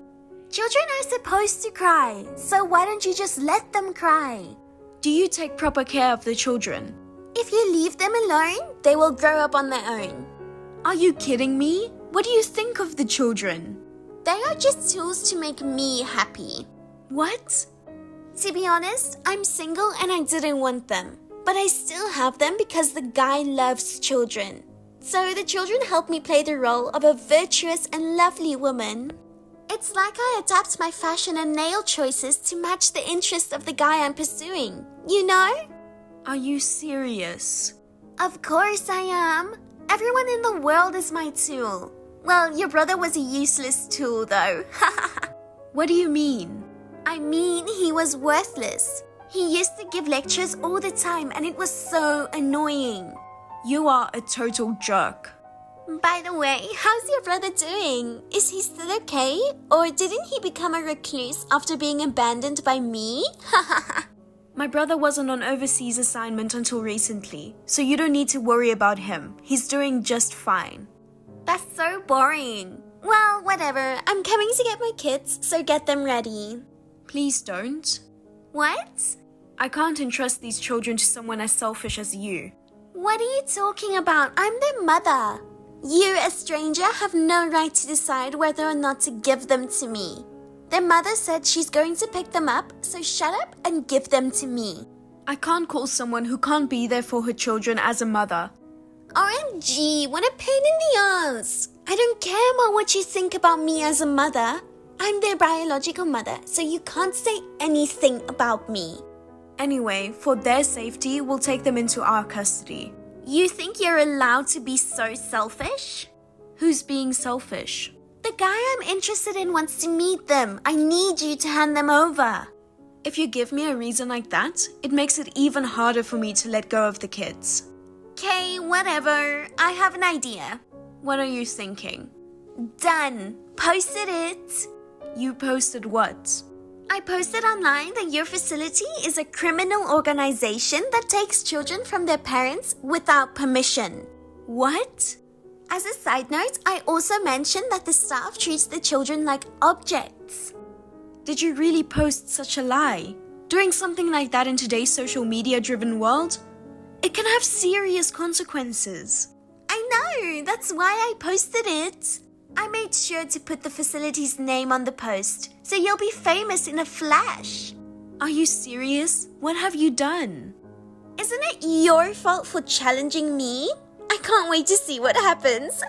S4: Children are supposed to cry, so why don't you just let them cry? Do you take proper care of the children? If you leave them alone, they will grow up on their own. Are you kidding me? What do you think of the children? They are just tools to make me happy. What? To be honest, I'm single and I didn't want them. But I still have them because the guy loves children. So the children help me play the role of a virtuous and lovely woman. It's like I adapt my fashion and nail choices to match the interests of the guy I'm pursuing. You know? Are you serious? Of course I am. Everyone in the world is my tool. Well, your brother was a useless tool though. What do you mean? I mean he was worthless. He used to give lectures all the time and it was so annoying. You are a total jerk. By the way, how's your brother doing? Is he still okay? Or didn't he become a recluse after being abandoned by me? My brother wasn't on overseas assignment until recently, so you don't need to worry about him. He's doing just fine. That's so boring. Well, whatever. I'm coming to get my kids, so get them ready. Please don't. What? I can't entrust these children to someone as selfish as you. What are you talking about? I'm their mother. You, a stranger, have no right to decide whether or not to give them to me. Their mother said she's going to pick them up, so shut up and give them to me. I can't call someone who can't be there for her children as a mother. OMG, what a pain in the ass. I don't care about what you think about me as a mother. I'm their biological mother, so you can't say anything about me. Anyway, for their safety, we'll take them into our custody. You think you're allowed to be so selfish? Who's being selfish? The guy I'm interested in wants to meet them. I need you to hand them over. If you give me a reason like that, it makes it even harder for me to let go of the kids. Okay, whatever. I have an idea. What are you thinking? Done. Posted it. You posted what? I posted online that your facility is a criminal organization that takes children from their parents without permission. What? As a side note, I also mentioned that the staff treats the children like objects. Did you really post such a lie? Doing something like that in today's social media-driven world? It can have serious consequences. I know, that's why I posted it. I made sure to put the facility's name on the post, so you'll be famous in a flash. Are you serious? What have you done? Isn't it your fault for challenging me? I can't wait to see what happens.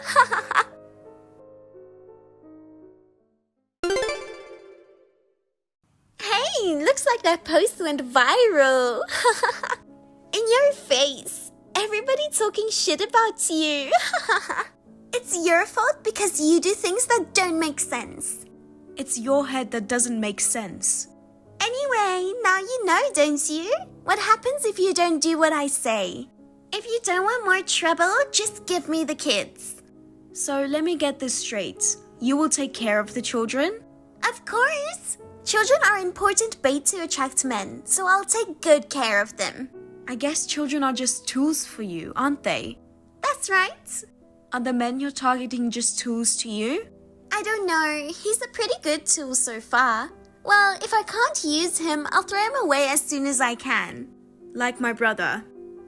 S4: Hey, looks like that post went viral. In your face. Everybody talking shit about you. It's your fault because you do things that don't make sense. It's your head that doesn't make sense. Anyway, now you know, don't you? What happens if you don't do what I say? If you don't want more trouble, just give me the kids. So let me get this straight. You will take care of the children? Of course. Children are important bait to attract men, so I'll take good care of them. I guess children are just tools for you, aren't they? That's right. Are the men you're targeting just tools to you? I don't know. He's a pretty good tool so far. Well, if I can't use him, I'll throw him away as soon as I can.
S5: Like my brother.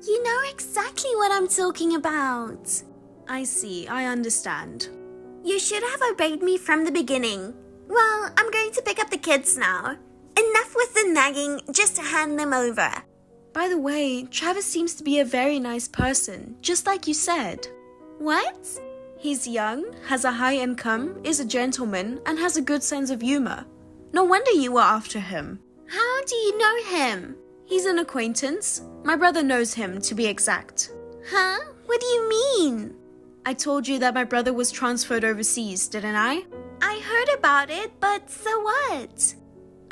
S4: You know exactly what I'm talking about.
S5: I see, I understand.
S4: You should have obeyed me from the beginning. Well, I'm going to pick up the kids now. Enough with the nagging, just hand them over.
S5: By the way, Travis seems to be a very nice person, just like you said.
S4: What?
S5: He's young, has a high income, is a gentleman, and has a good sense of humor. No wonder you were after him.
S4: How do you know him?
S5: He's an acquaintance. My brother knows him, to be exact.
S4: Huh? What do you mean?
S5: I told you that my brother was transferred overseas, didn't I?
S4: I heard about it, but so what?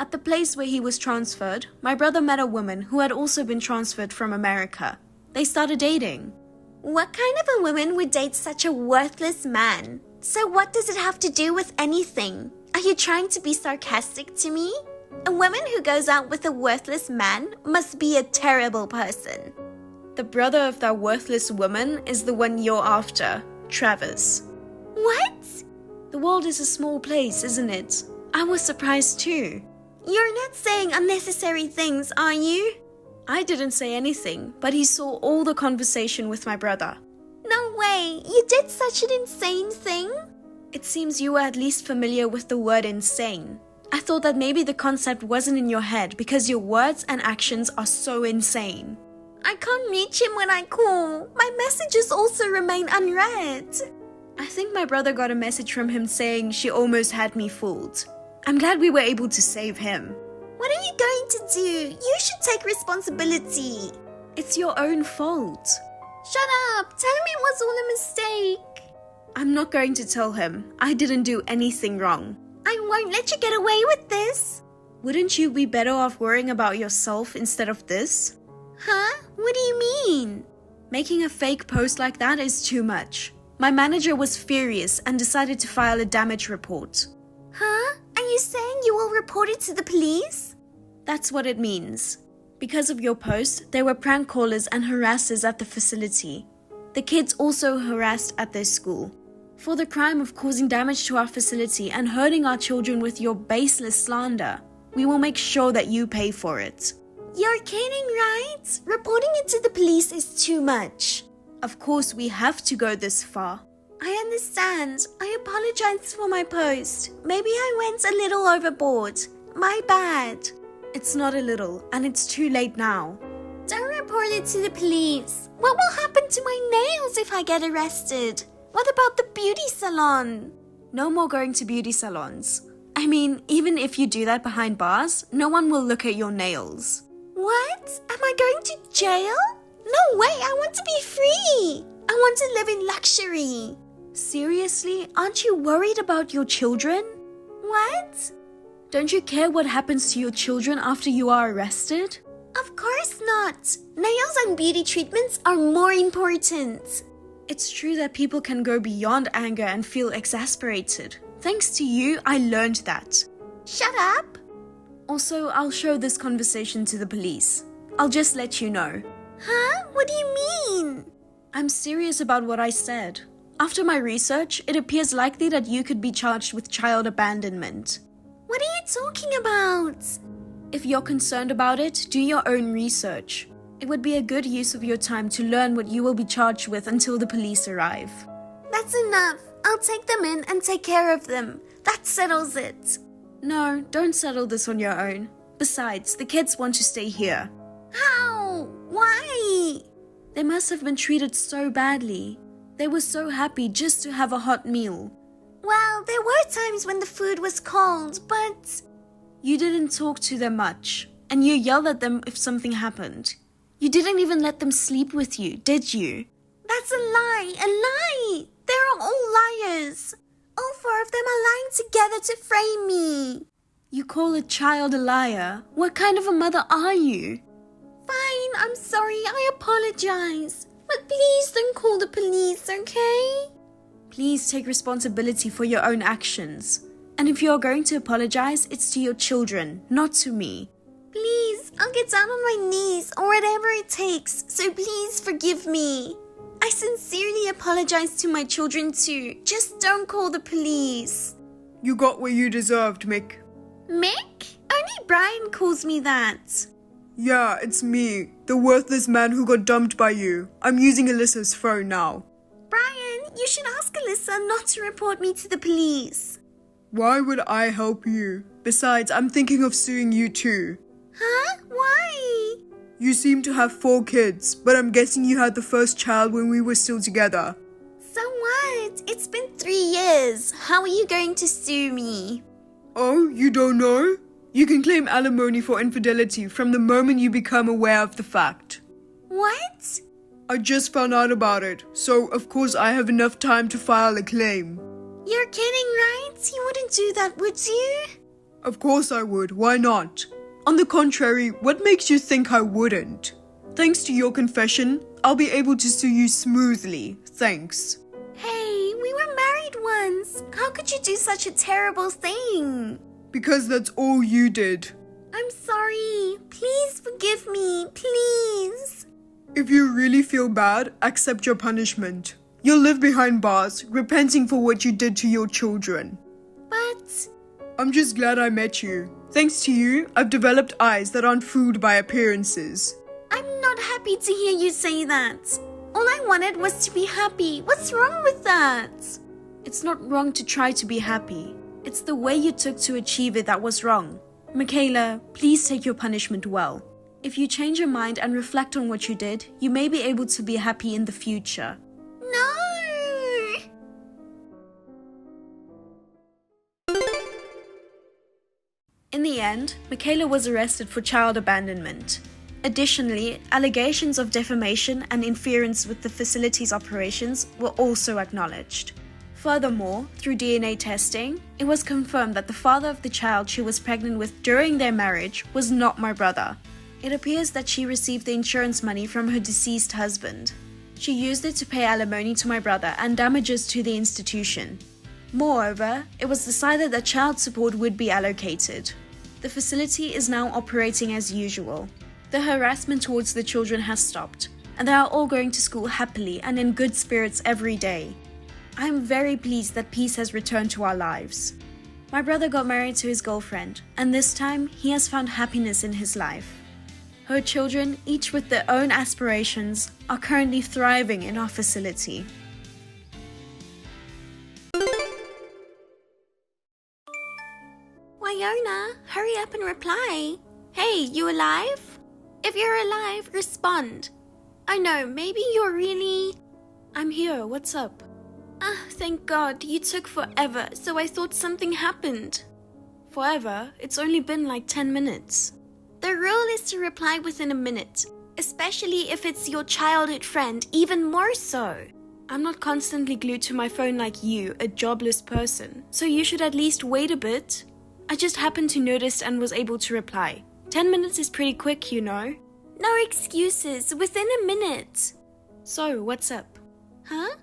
S5: At the place where he was transferred, my brother met a woman who had also been transferred from America. They started dating.
S4: What kind of a woman would date such a worthless man? So what does it have to do with anything? Are you trying to be sarcastic to me? A woman who goes out with a worthless man must be a terrible person.
S5: The brother of that worthless woman is the one you're after, Travis.
S4: What?
S5: The world is a small place, isn't it? I was surprised too.
S4: You're not saying unnecessary things, are you?
S5: I didn't say anything, but he saw all the conversation with my brother.
S4: No way, you did such an insane thing?
S5: It seems you were at least familiar with the word insane. I thought that maybe the concept wasn't in your head because your words and actions are so insane.
S4: I can't reach him when I call. My messages also remain unread.
S5: I think my brother got a message from him saying she almost had me fooled. I'm glad we were able to save him.
S4: What are you going to do? You should take responsibility.
S5: It's your own fault.
S4: Shut up. Tell him it was all a mistake.
S5: I'm not going to tell him. I didn't do anything wrong.
S4: I won't let you get away with this.
S5: Wouldn't you be better off worrying about yourself instead of this?
S4: Huh? What do you mean?
S5: Making a fake post like that is too much. My manager was furious and decided to file a damage report.
S4: Huh? Are you saying you will report it to the police?
S5: That's what it means. Because of your post, there were prank callers and harassers at the facility. The kids also harassed at their school. For the crime of causing damage to our facility and hurting our children with your baseless slander, we will make sure that you pay for it.
S4: You're kidding, right? Reporting it to the police is too much.
S5: Of course, we have to go this far.
S4: I understand. I apologize for my post. Maybe I went a little overboard. My bad.
S5: It's not a little, and it's too late now.
S4: Don't report it to the police. What will happen to my nails if I get arrested? What about the beauty salon?
S5: No more going to beauty salons. I mean, even if you do that behind bars, no one will look at your nails.
S4: What? Am I going to jail? No way, I want to be free. I want to live in luxury.
S5: Seriously? Aren't you worried about your children?
S4: What?
S5: Don't you care what happens to your children after you are arrested?
S4: Of course not. Nails and beauty treatments are more important.
S5: It's true that people can go beyond anger and feel exasperated. Thanks to you, I learned that.
S4: Shut up.
S5: Also, I'll show this conversation to the police. I'll just let you know.
S4: Huh? What do you mean?
S5: I'm serious about what I said. After my research, it appears likely that you could be charged with child abandonment.
S4: What are you talking about?
S5: If you're concerned about it, do your own research. It would be a good use of your time to learn what you will be charged with until the police arrive.
S4: That's enough. I'll take them in and take care of them. That settles it.
S5: No, don't settle this on your own. Besides, the kids want to stay here.
S4: How? Why?
S5: They must have been treated so badly. They were so happy just to have a hot meal.
S4: Well, there were times when the food was cold, but...
S5: You didn't talk to them much, and you yelled at them if something happened. You didn't even let them sleep with you, did you?
S4: That's a lie! A lie! They're all liars! All four of them are lying together to frame me.
S5: You call a child a liar? What kind of a mother are you?
S4: Fine, I'm sorry, I apologize. But please don't call the police, okay?
S5: Please take responsibility for your own actions. And if you're going to apologize, it's to your children, not to me.
S4: Please, I'll get down on my knees or whatever it takes, so please forgive me. I sincerely apologize to my children too. Just don't call the police.
S5: You got what you deserved, Mick.
S4: Mick? Only Brian calls me that.
S5: Yeah, it's me, the worthless man who got dumped by you. I'm using Alyssa's phone now.
S4: Brian, you should ask Alyssa not to report me to the police.
S5: Why would I help you? Besides, I'm thinking of suing you too.
S4: Huh? Why?
S5: You seem to have 4 kids, but I'm guessing you had the first child when we were still together.
S4: So what? It's been 3 years. How are you going to sue me?
S5: Oh, you don't know? You can claim alimony for infidelity from the moment you become aware of the fact.
S4: What?
S5: I just found out about it, so of course I have enough time to file a claim.
S4: You're kidding, right? You wouldn't do that, would you?
S5: Of course I would, why not? On the contrary, what makes you think I wouldn't? Thanks to your confession, I'll be able to sue you smoothly, thanks.
S4: Hey, we were married once. How could you do such a terrible thing?
S5: Because that's all you did.
S4: I'm sorry. Please forgive me, please.
S5: If you really feel bad, accept your punishment. You'll live behind bars, repenting for what you did to your children.
S4: But...
S5: I'm just glad I met you. Thanks to you, I've developed eyes that aren't fooled by appearances.
S4: I'm not happy to hear you say that. All I wanted was to be happy. What's wrong with that?
S2: It's not wrong to try to be happy. It's the way you took to achieve it that was wrong. Michaela, please take your punishment well. If you change your mind and reflect on what you did, you may be able to be happy in the future.
S4: No!
S2: In the end, Michaela was arrested for child abandonment. Additionally, allegations of defamation and interference with the facility's operations were also acknowledged. Furthermore, through DNA testing, it was confirmed that the father of the child she was pregnant with during their marriage was not my brother. It appears that she received the insurance money from her deceased husband. She used it to pay alimony to my brother and damages to the institution. Moreover, it was decided that child support would be allocated. The facility is now operating as usual. The harassment towards the children has stopped, and they are all going to school happily and in good spirits every day. I am very pleased that peace has returned to our lives. My brother got married to his girlfriend, and this time he has found happiness in his life. Her children, each with their own aspirations, are currently thriving in our facility.
S4: Wyona, hurry up and reply. Hey, you alive? If you're alive, respond. I know, maybe you're really...
S2: I'm here, what's up?
S4: Thank God, you took forever, so I thought something happened.
S2: Forever? It's only been like 10 minutes.
S4: The rule is to reply within a minute, especially if it's your childhood friend, even more so.
S2: I'm not constantly glued to my phone like you, a jobless person, so you should at least wait a bit. I just happened to notice and was able to reply. 10 minutes is pretty quick, you know.
S4: No excuses, within a minute.
S2: So, what's up?
S4: Huh?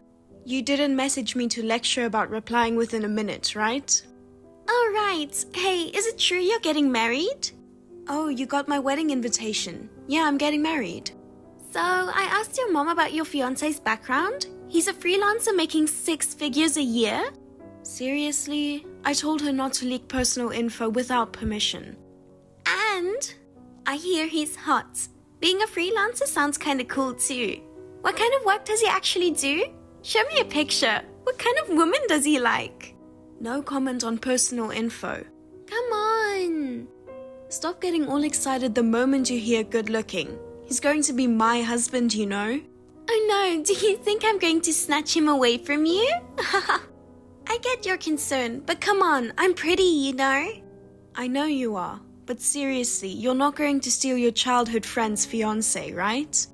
S2: You didn't message me to lecture about replying within a minute, right?
S4: Oh, right. Hey, is it true you're getting married?
S2: Oh, you got my wedding invitation. Yeah, I'm getting married.
S4: So, I asked your mom about your fiancé's background. He's a freelancer making 6 figures a year.
S2: Seriously? I told her not to leak personal info without permission.
S4: And I hear he's hot. Being a freelancer sounds kinda cool too. What kind of work does he actually do? Show me a picture. What kind of woman does he like?
S2: No comment on personal info.
S4: Come on.
S2: Stop getting all excited the moment you hear good looking. He's going to be my husband, you know.
S4: Oh no, do you think I'm going to snatch him away from you? I get your concern, but come on, I'm pretty, you know.
S2: I know you are, but seriously, you're not going to steal your childhood friend's fiancé, right?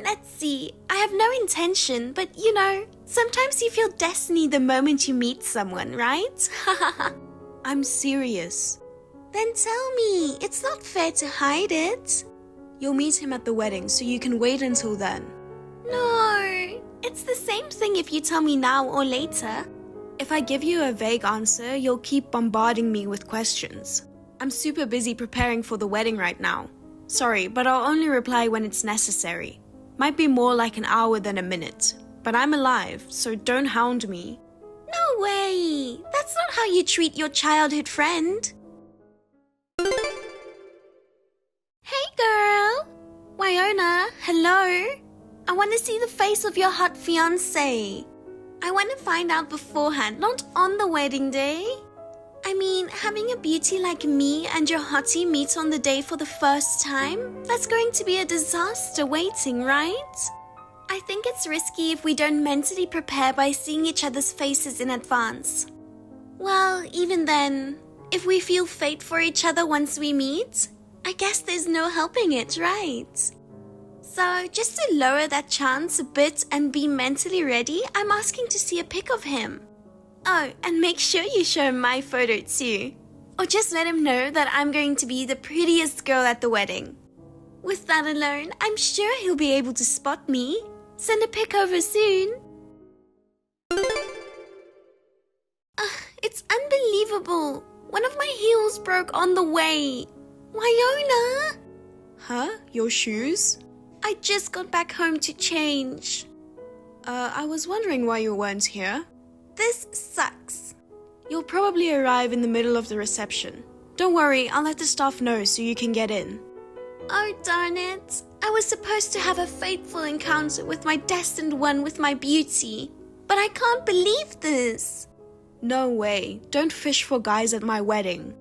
S4: Let's see. I have no intention, but you know, sometimes you feel destiny the moment you meet someone, right?
S2: I'm serious.
S4: Then tell me, it's not fair to hide it.
S2: You'll meet him at the wedding, so you can wait until then.
S4: No, it's the same thing if you tell me now or later.
S2: If I give you a vague answer, you'll keep bombarding me with questions. I'm super busy preparing for the wedding right now. Sorry, but I'll only reply when it's necessary. Might be more like an hour than a minute. But I'm alive, so don't hound me.
S4: No way! That's not how you treat your childhood friend. Wyona, hello? I want to see the face of your hot fiancé. I want to find out beforehand, not on the wedding day. I mean, having a beauty like me and your hottie meet on the day for the first time, that's going to be a disaster waiting, right? I think it's risky if we don't mentally prepare by seeing each other's faces in advance. Well, even then, if we feel fate for each other once we meet, I guess there's no helping it, right? So, just to lower that chance a bit and be mentally ready, I'm asking to see a pic of him. Oh, and make sure you show him my photo too. Or just let him know that I'm going to be the prettiest girl at the wedding. With that alone, I'm sure he'll be able to spot me. Send a pic over soon. It's unbelievable. One of my heels broke on the way. Wyona!
S5: Huh? Your shoes?
S4: I just got back home to change.
S5: I was wondering why you weren't here.
S4: This sucks.
S5: You'll probably arrive in the middle of the reception. Don't worry, I'll let the staff know so you can get in.
S4: Oh, darn it. I was supposed to have a fateful encounter with my destined one with my beauty. But I can't believe this.
S5: No way. Don't fish for guys at my wedding.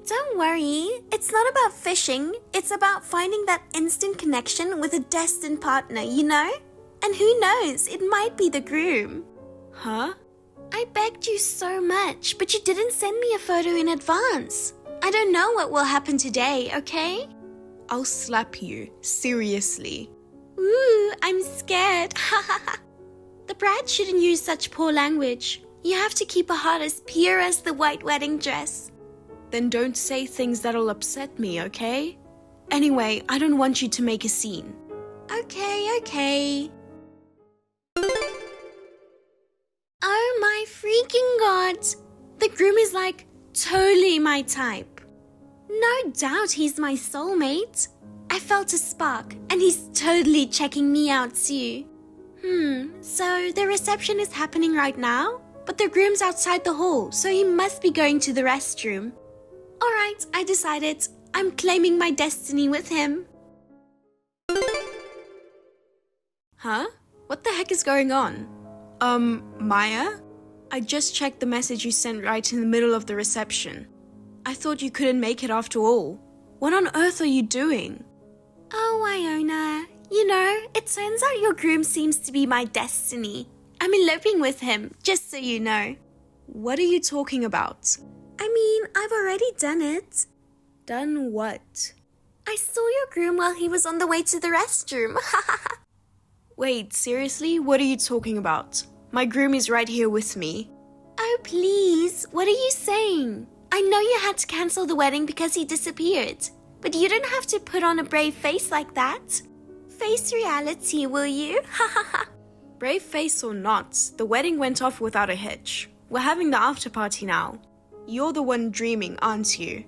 S4: Don't worry. It's not about fishing. It's about finding that instant connection with a destined partner, you know? And who knows, it might be the groom.
S5: Huh?
S4: I begged you so much, but you didn't send me a photo in advance. I don't know what will happen today, okay?
S5: I'll slap you. Seriously.
S4: Ooh, I'm scared. The bride shouldn't use such poor language. You have to keep a heart as pure as the white wedding dress.
S5: Then don't say things that'll upset me, okay? Anyway, I don't want you to make a scene.
S4: Okay. Oh my freaking god! The groom is like totally my type. No doubt he's my soulmate. I felt a spark and he's totally checking me out too. So the reception is happening right now, but the groom's outside the hall, so he must be going to the restroom. Alright, I decided. I'm claiming my destiny with him.
S5: Huh? What the heck is going on? Maya? I just checked the message you sent right in the middle of the reception. I thought you couldn't make it after all. What on earth are you doing?
S4: Oh, Wyona. You know, it turns out your groom seems to be my destiny. I'm eloping with him, just so you know.
S5: What are you talking about?
S4: I mean, I've already done it.
S5: Done what?
S4: I saw your groom while he was on the way to the restroom.
S5: Wait, seriously? What are you talking about? My groom is right here with me.
S4: Oh, please. What are you saying? I know you had to cancel the wedding because he disappeared. But you don't have to put on a brave face like that. Face reality, will you?
S5: Brave face or not, the wedding went off without a hitch. We're having the after party now. You're the one dreaming, aren't you?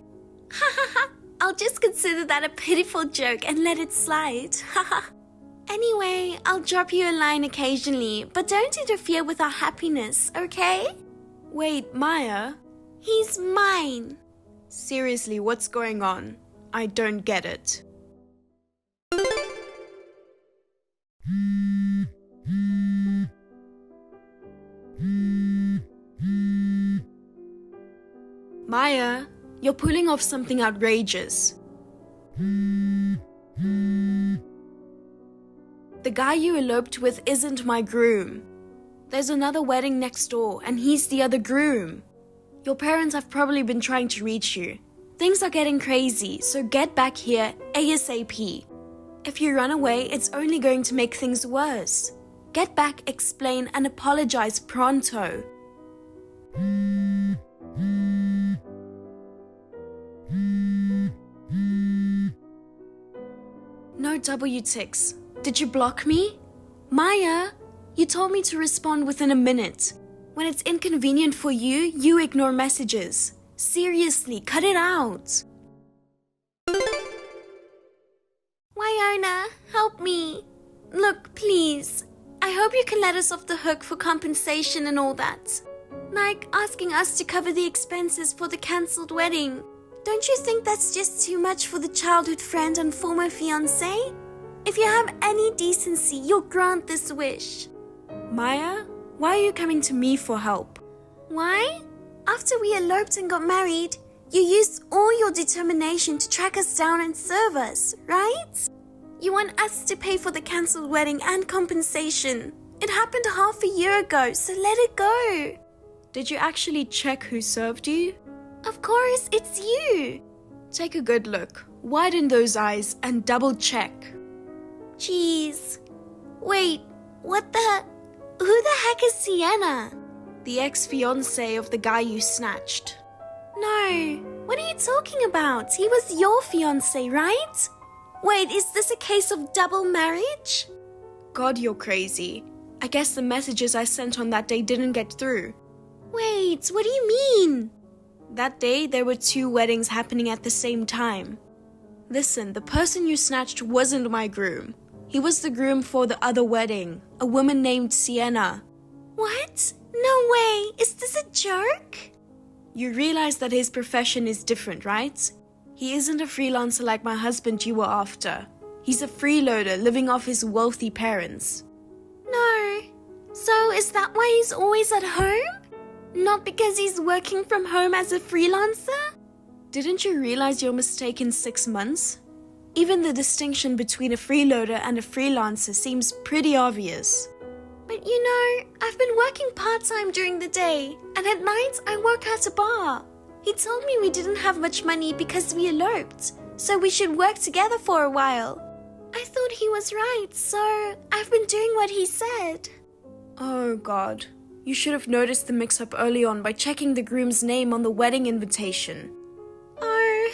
S4: I'll just consider that a pitiful joke and let it slide. Anyway, I'll drop you a line occasionally, but don't interfere with our happiness, okay?
S5: Wait, Maya?
S4: He's mine.
S5: Seriously, what's going on? I don't get it. Maya, you're pulling off something outrageous. The guy you eloped with isn't my groom. There's another wedding next door, and he's the other groom. Your parents have probably been trying to reach you. Things are getting crazy, so get back here ASAP. If you run away, it's only going to make things worse. Get back, explain, and apologize pronto. No W ticks. Did you block me? Maya, you told me to respond within a minute. When it's inconvenient for you, you ignore messages. Seriously, cut it out.
S4: Wyona, help me. Look, please. I hope you can let us off the hook for compensation and all that. Like asking us to cover the expenses for the cancelled wedding. Don't you think that's just too much for the childhood friend and former fiancé? If you have any decency, you'll grant this wish.
S6: Maya, why are you coming to me for help?
S4: Why? After we eloped and got married, you used all your determination to track us down and serve us, right? You want us to pay for the cancelled wedding and compensation. It happened half a year ago, so let it go.
S6: Did you actually check who served you?
S4: Of course, it's you.
S6: Take a good look. Widen those eyes and double check.
S4: Jeez. Wait, what the... Who the heck is Sienna?
S6: The ex-fiancé of the guy you snatched.
S4: No, what are you talking about? He was your fiancé, right? Wait, is this a case of double marriage?
S6: God, you're crazy. I guess the messages I sent on that day didn't get through.
S4: Wait, what do you mean?
S6: That day, there were 2 weddings happening at the same time. Listen, the person you snatched wasn't my groom. He was the groom for the other wedding, a woman named Sienna.
S4: What? No way, is this a joke?
S6: You realize that his profession is different, right? He isn't a freelancer like my husband you were after. He's a freeloader living off his wealthy parents.
S4: No. So is that why he's always at home? Not because he's working from home as a freelancer?
S6: Didn't you realize your mistake in 6 months? Even the distinction between a freeloader and a freelancer seems pretty obvious.
S4: But you know, I've been working part-time during the day, and at night I work at a bar. He told me we didn't have much money because we eloped, so we should work together for a while. I thought he was right, so I've been doing what he said.
S6: Oh God, you should have noticed the mix-up early on by checking the groom's name on the wedding invitation.
S4: Oh,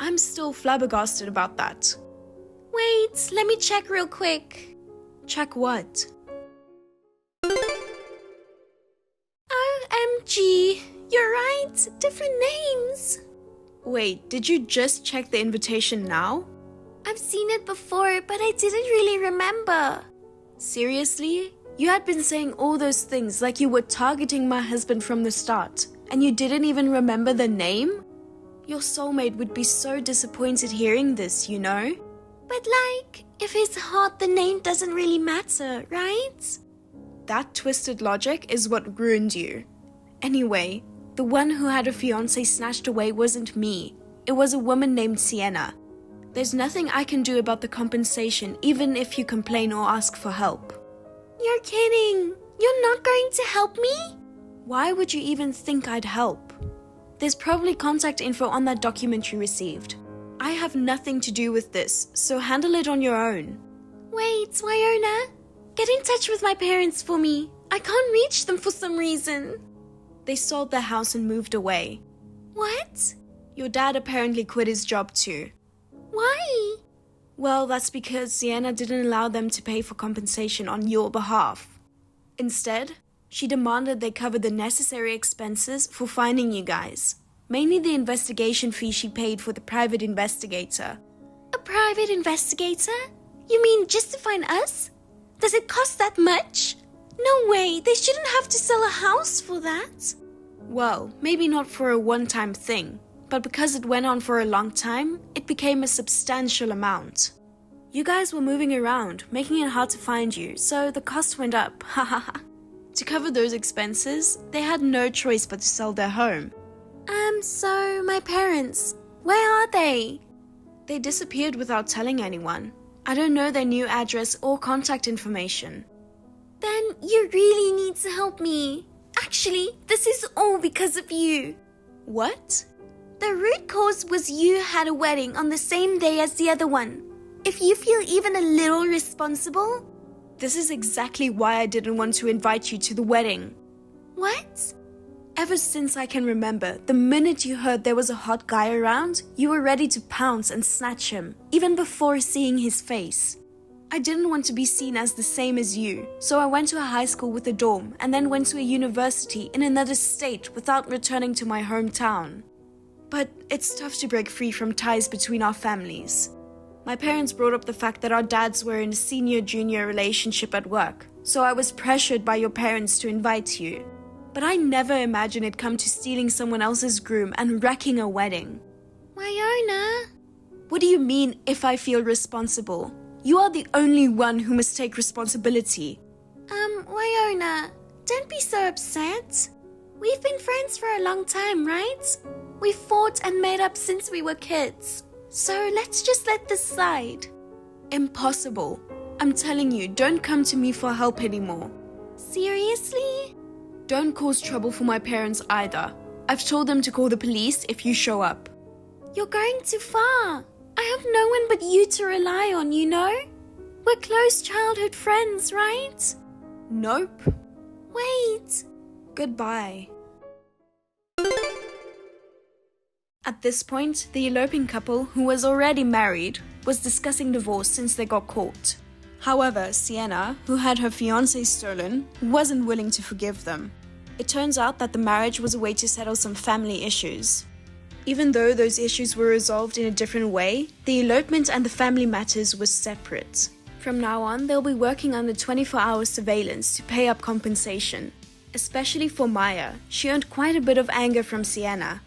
S6: I'm still flabbergasted about that.
S4: wait, let me check real quick.
S6: Check what?
S4: OMG, you're right, different names.
S6: Wait, did you just check the invitation now?
S4: I've seen it before, but I didn't really remember.
S6: Seriously? You had been saying all those things like you were targeting my husband from the start, and you didn't even remember the name? Your soulmate would be so disappointed hearing this, you know?
S4: But like, if it's hot, the name doesn't really matter, right?
S6: That twisted logic is what ruined you. Anyway, the one who had a fiancé snatched away wasn't me. It was a woman named Sienna. There's nothing I can do about the compensation, even if you complain or ask for help.
S4: You're kidding. You're not going to help me?
S6: Why would you even think I'd help? There's probably contact info on that document you received. I have nothing to do with this, so handle it on your own.
S4: Wait, Wyona, get in touch with my parents for me. I can't reach them for some reason.
S6: They sold their house and moved away.
S4: What?
S6: Your dad apparently quit his job too.
S4: Why?
S6: Well, that's because Sienna didn't allow them to pay for compensation on your behalf. Instead, she demanded they cover the necessary expenses for finding you guys. Mainly the investigation fee she paid for the private investigator.
S4: A private investigator? You mean just to find us? Does it cost that much? No way, they shouldn't have to sell a house for that.
S6: Well, maybe not for a one-time thing, but because it went on for a long time, it became a substantial amount. You guys were moving around, making it hard to find you, so the cost went up, hahaha. To cover those expenses, they had no choice but to sell their home.
S4: So my parents, where are they?
S6: They disappeared without telling anyone. I don't know their new address or contact information.
S4: Then you really need to help me. Actually, this is all because of you.
S6: What?
S4: The root cause was you had a wedding on the same day as the other one. If you feel even a little responsible...
S6: This is exactly why I didn't want to invite you to the wedding.
S4: What?
S6: Ever since I can remember, the minute you heard there was a hot guy around, you were ready to pounce and snatch him, even before seeing his face. I didn't want to be seen as the same as you, so I went to a high school with a dorm and then went to a university in another state without returning to my hometown. But it's tough to break free from ties between our families. My parents brought up the fact that our dads were in a senior-junior relationship at work, so I was pressured by your parents to invite you. But I never imagined it'd come to stealing someone else's groom and wrecking a wedding.
S4: Wyona?
S6: What do you mean, if I feel responsible? You are the only one who must take responsibility. Wyona, don't be so upset. We've been friends for a long time, right? We fought and made up since we were kids. So let's just let this slide. Impossible. I'm telling you, don't come to me for help anymore. Seriously? Don't cause trouble for my parents either. I've told them to call the police if you show up. You're going too far. I have no one but you to rely on, you know? We're close childhood friends, right? Nope. Wait. Goodbye. At this point, the eloping couple, who was already married, was discussing divorce since they got caught. However, Sienna, who had her fiancé stolen, wasn't willing to forgive them. It turns out that the marriage was a way to settle some family issues. Even though those issues were resolved in a different way, the elopement and the family matters were separate. From now on, they'll be working under 24-hour surveillance to pay up compensation. Especially for Maya, she earned quite a bit of anger from Sienna.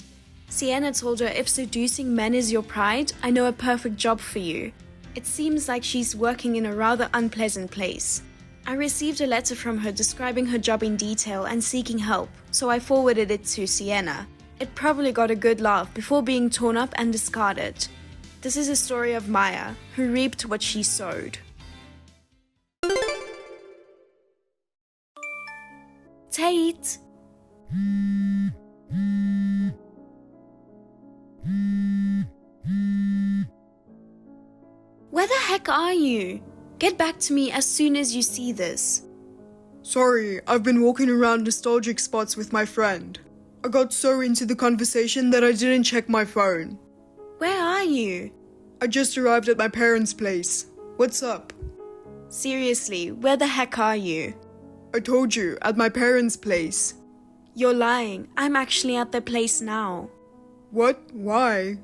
S6: Sienna told her, if seducing men is your pride, I know a perfect job for you. It seems like she's working in a rather unpleasant place. I received a letter from her describing her job in detail and seeking help, so I forwarded it to Sienna. It probably got a good laugh before being torn up and discarded. This is a story of Maya, who reaped what she sowed. Tate! Where the heck are you? Get back to me as soon as you see this.
S5: Sorry, I've been walking around nostalgic spots with my friend. I got so into the conversation that I didn't check my phone.
S6: Where are you?
S5: I just arrived at my parents' place. What's up?
S6: Seriously, where the heck are you?
S5: I told you, at my parents' place.
S6: You're lying. I'm actually at their place now.
S5: What? Why?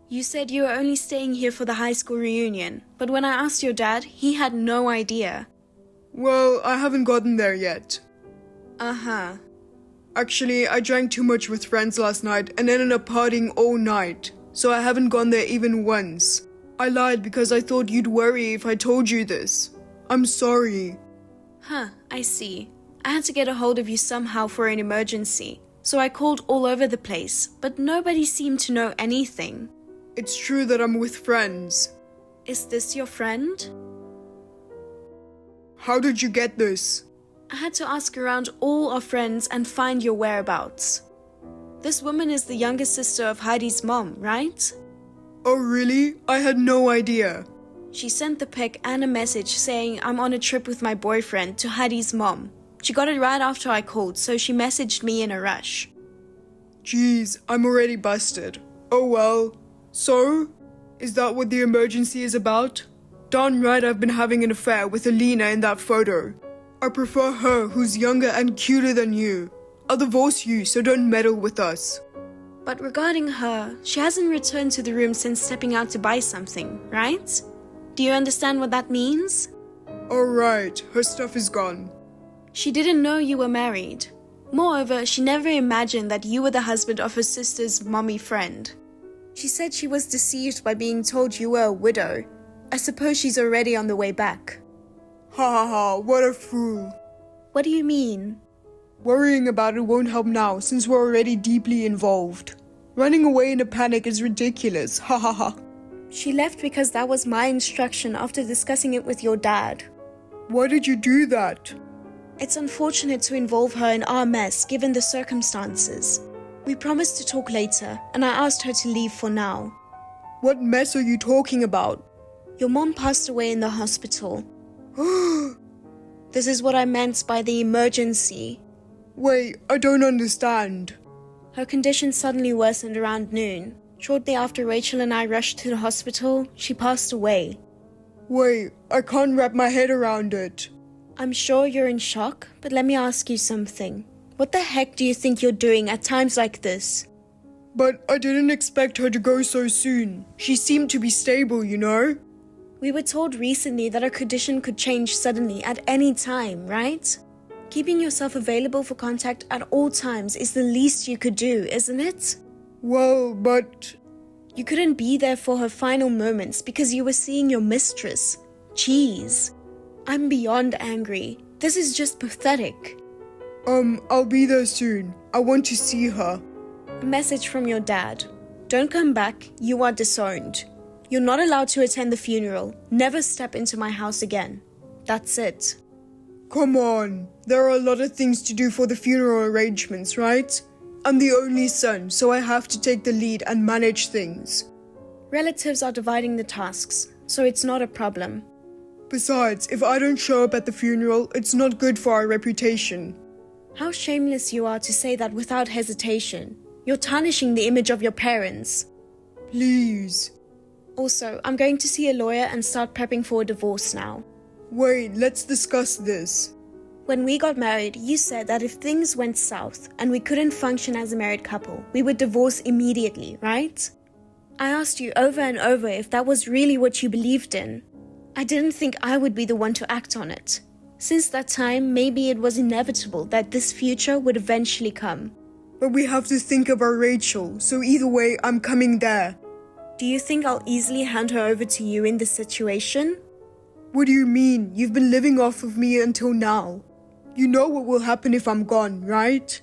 S6: You said you were only staying here for the high school reunion, but when I asked your dad, he had no idea.
S5: Well, I haven't gotten there yet.
S6: Uh-huh.
S5: Actually, I drank too much with friends last night and ended up partying all night, so I haven't gone there even once. I lied because I thought you'd worry if I told you this. I'm sorry.
S6: Huh, I see. I had to get a hold of you somehow for an emergency, so I called all over the place, but nobody seemed to know anything.
S5: It's true that I'm with friends.
S6: Is this your friend?
S5: How did you get this?
S6: I had to ask around all our friends and find your whereabouts. This woman is the younger sister of Heidi's mom, right?
S5: Oh really? I had no idea.
S6: She sent the pic and a message saying I'm on a trip with my boyfriend to Heidi's mom. She got it right after I called, so she messaged me in a rush.
S5: Jeez, I'm already busted. Oh well. So? Is that what the emergency is about? Darn right I've been having an affair with Alina in that photo. I prefer her who's younger and cuter than you. I'll divorce you, so don't meddle with us.
S6: But regarding her, she hasn't returned to the room since stepping out to buy something, right? Do you understand what that means?
S5: Alright, her stuff is gone.
S6: She didn't know you were married. Moreover, she never imagined that you were the husband of her sister's mommy friend. She said she was deceived by being told you were a widow. I suppose she's already on the way back.
S5: Ha ha ha, what a fool.
S6: What do you mean?
S5: Worrying about it won't help now since we're already deeply involved. Running away in a panic is ridiculous, ha ha ha.
S6: She left because that was my instruction after discussing it with your dad.
S5: Why did you do that?
S6: It's unfortunate to involve her in our mess given the circumstances. We promised to talk later, and I asked her to leave for now.
S5: What mess are you talking about?
S6: Your mom passed away in the hospital. This is what I meant by the emergency.
S5: Wait, I don't understand.
S6: Her condition suddenly worsened around noon. Shortly after Rachel and I rushed to the hospital, she passed away.
S5: Wait, I can't wrap my head around it.
S6: I'm sure you're in shock, but let me ask you something. What the heck do you think you're doing at times like this?
S5: But I didn't expect her to go so soon. She seemed to be stable, you know?
S6: We were told recently that her condition could change suddenly at any time, right? Keeping yourself available for contact at all times is the least you could do, isn't it?
S5: Well, but...
S6: You couldn't be there for her final moments because you were seeing your mistress. Jeez. I'm beyond angry. This is just pathetic.
S5: I'll be there soon. I want to see her.
S6: A message from your dad. Don't come back. You are disowned. You're not allowed to attend the funeral. Never step into my house again. That's it.
S5: Come on. There are a lot of things to do for the funeral arrangements, right? I'm the only son, so I have to take the lead and manage things.
S6: Relatives are dividing the tasks, so it's not a problem.
S5: Besides, if I don't show up at the funeral, it's not good for our reputation.
S6: How shameless you are to say that without hesitation. You're tarnishing the image of your parents.
S5: Please.
S6: Also, I'm going to see a lawyer and start prepping for a divorce now.
S5: Wait, let's discuss this.
S6: When we got married, you said that if things went south and we couldn't function as a married couple, we would divorce immediately, right? I asked you over and over if that was really what you believed in. I didn't think I would be the one to act on it. Since that time, maybe it was inevitable that this future would eventually come.
S5: But we have to think about Rachel, so either way, I'm coming there.
S6: Do you think I'll easily hand her over to you in this situation?
S5: What do you mean? You've been living off of me until now. You know what will happen if I'm gone, right?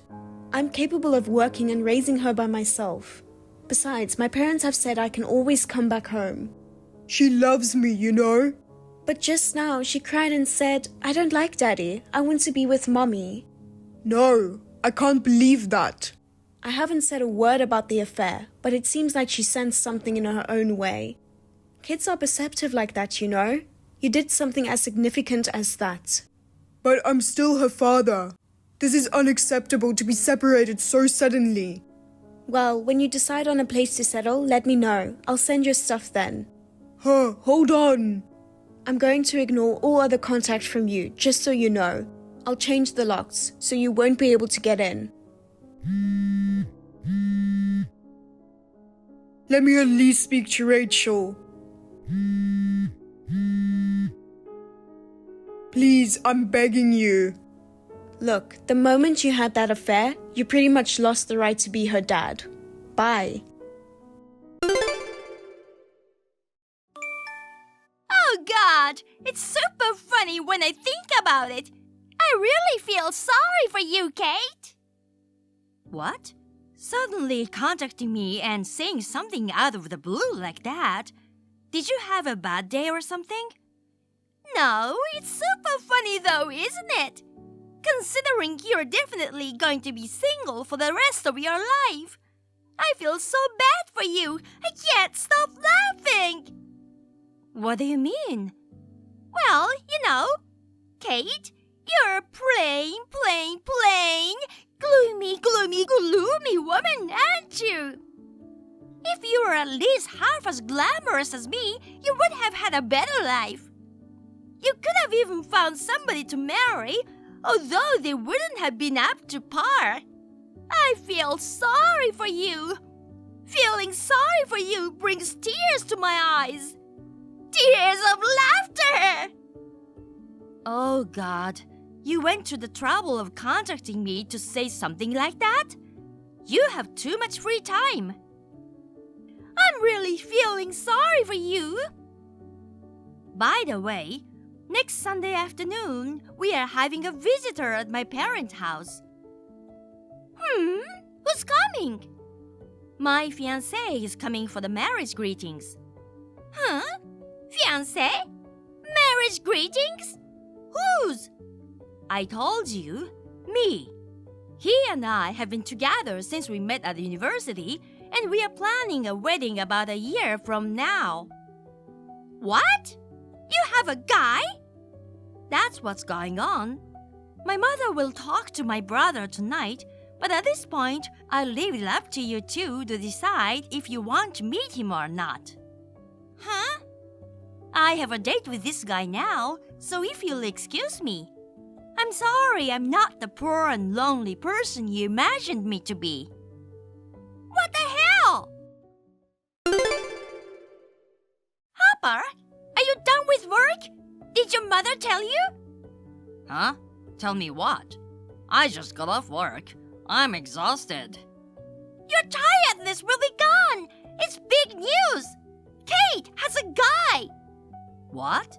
S6: I'm capable of working and raising her by myself. Besides, my parents have said I can always come back home.
S5: She loves me, you know?
S6: But just now, she cried and said, I don't like Daddy. I want to be with Mommy.
S5: No, I can't believe that.
S6: I haven't said a word about the affair, but it seems like she sensed something in her own way. Kids are perceptive like that, you know? You did something as significant as that.
S5: But I'm still her father. This is unacceptable to be separated so suddenly.
S6: Well, when you decide on a place to settle, let me know. I'll send your stuff then.
S5: Hold on.
S6: I'm going to ignore all other contact from you, just so you know. I'll change the locks, so you won't be able to get in.
S5: Let me at least speak to Rachel. Please, I'm begging you.
S6: Look, the moment you had that affair, you pretty much lost the right to be her dad. Bye.
S7: Oh God, it's super funny when I think about it. I really feel sorry for you, Kate. What? Suddenly contacting me and saying something out of the blue like that? Did you have a bad day or something? No, it's super funny though, isn't it? Considering you're definitely going to be single for the rest of your life. I feel so bad for you. I can't stop laughing. What do you mean? Well, you know, Kate, you're a plain, gloomy woman, aren't you? If you were at least half as glamorous as me, you would have had a better life. You could have even found somebody to marry, although they wouldn't have been up to par. I feel sorry for you. Feeling sorry for you brings tears to my eyes. Tears of laughter! Oh God, you went to the trouble of contacting me to say something like that? You have too much free time. I'm really feeling sorry for you. By the way, next Sunday afternoon, we are having a visitor at my parents' house. Who's coming? My fiancé is coming for the marriage greetings. Huh? Fiancé? Marriage greetings? Whose? I told you, me. He and I have been together since we met at the university, and we are planning a wedding about a year from now. What? You have a guy? That's what's going on. My mother will talk to my brother tonight, but at this point, I'll leave it up to you two to decide if you want to meet him or not. Huh? I have a date with this guy now, so if you'll excuse me. I'm sorry I'm not the poor and lonely person you imagined me to be. What the hell? Hopper, are you done with work? Did your mother tell you?
S8: Huh? Tell me what? I just got off work. I'm exhausted.
S7: Your tiredness will be gone. It's big news. Kate has a guy.
S8: What?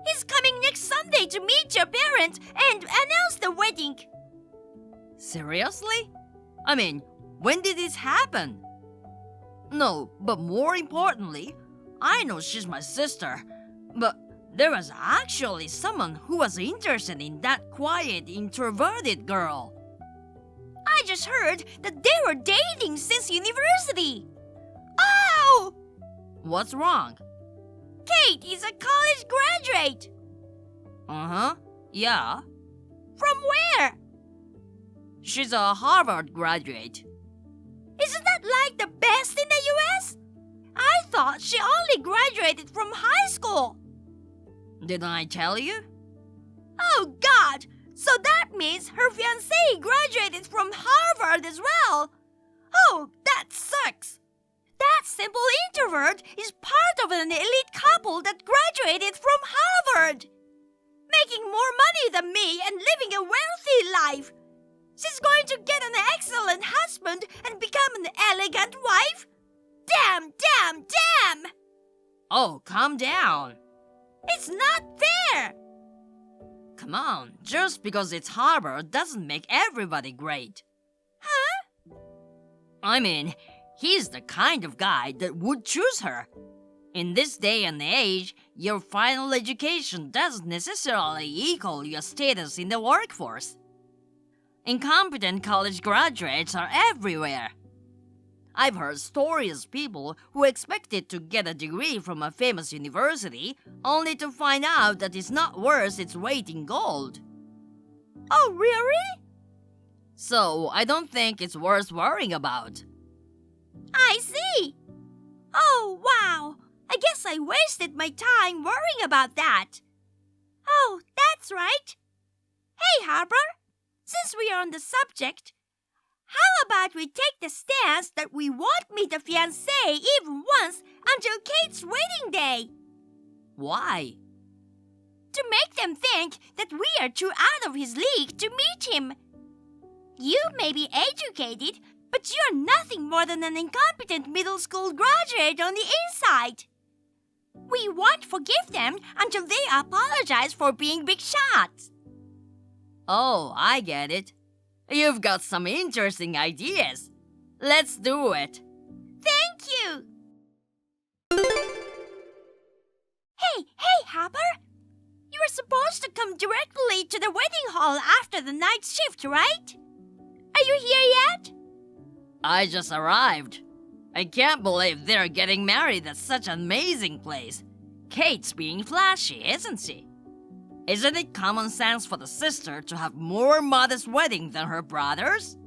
S7: He's coming next Sunday to meet your parents and announce the wedding.
S8: Seriously? I mean, when did this happen? No, but more importantly, I know she's my sister, but there was actually someone who was interested in that quiet, introverted girl.
S7: I just heard that they were dating since university. Oh!
S8: What's wrong?
S7: Kate is a college graduate.
S8: Uh-huh, yeah.
S7: From where?
S8: She's a Harvard graduate.
S7: Isn't that like the best in the US? I thought she only graduated from high school.
S8: Didn't I tell you?
S7: Oh God! So that means her fiancé graduated from Harvard as well. Oh, that sucks. That simple introvert is part of an elite couple that graduated from Harvard. Making more money than me and living a wealthy life. She's going to get an excellent husband and become an elegant wife? Damn, damn, damn!
S8: Oh, calm down.
S7: It's not fair!
S8: Come on, just because it's Harvard doesn't make everybody great.
S7: Huh?
S8: I mean, he's the kind of guy that would choose her. In this day and age, your final education doesn't necessarily equal your status in the workforce. Incompetent college graduates are everywhere. I've heard stories of people who expected to get a degree from a famous university only to find out that it's not worth its weight in gold.
S7: Oh, really?
S8: So, I don't think it's worth worrying about.
S7: I see. Oh, wow. I guess I wasted my time worrying about that. Oh, that's right. Hey, Harper. Since we are on the subject, how about we take the stance that we won't meet the fiancé even once until Kate's wedding day?
S8: Why?
S7: To make them think that we are too out of his league to meet him. You may be educated, but you're nothing more than an incompetent middle school graduate on the inside. We won't forgive them until they apologize for being big shots.
S8: Oh, I get it. You've got some interesting ideas. Let's do it.
S7: Thank you. Hey, Hopper. You were supposed to come directly to the wedding hall after the night shift, right? Are you here yet?
S8: I just arrived. I can't believe they're getting married at such an amazing place. Kate's being flashy, isn't she? Isn't it common sense for the sister to have more modest wedding than her brothers?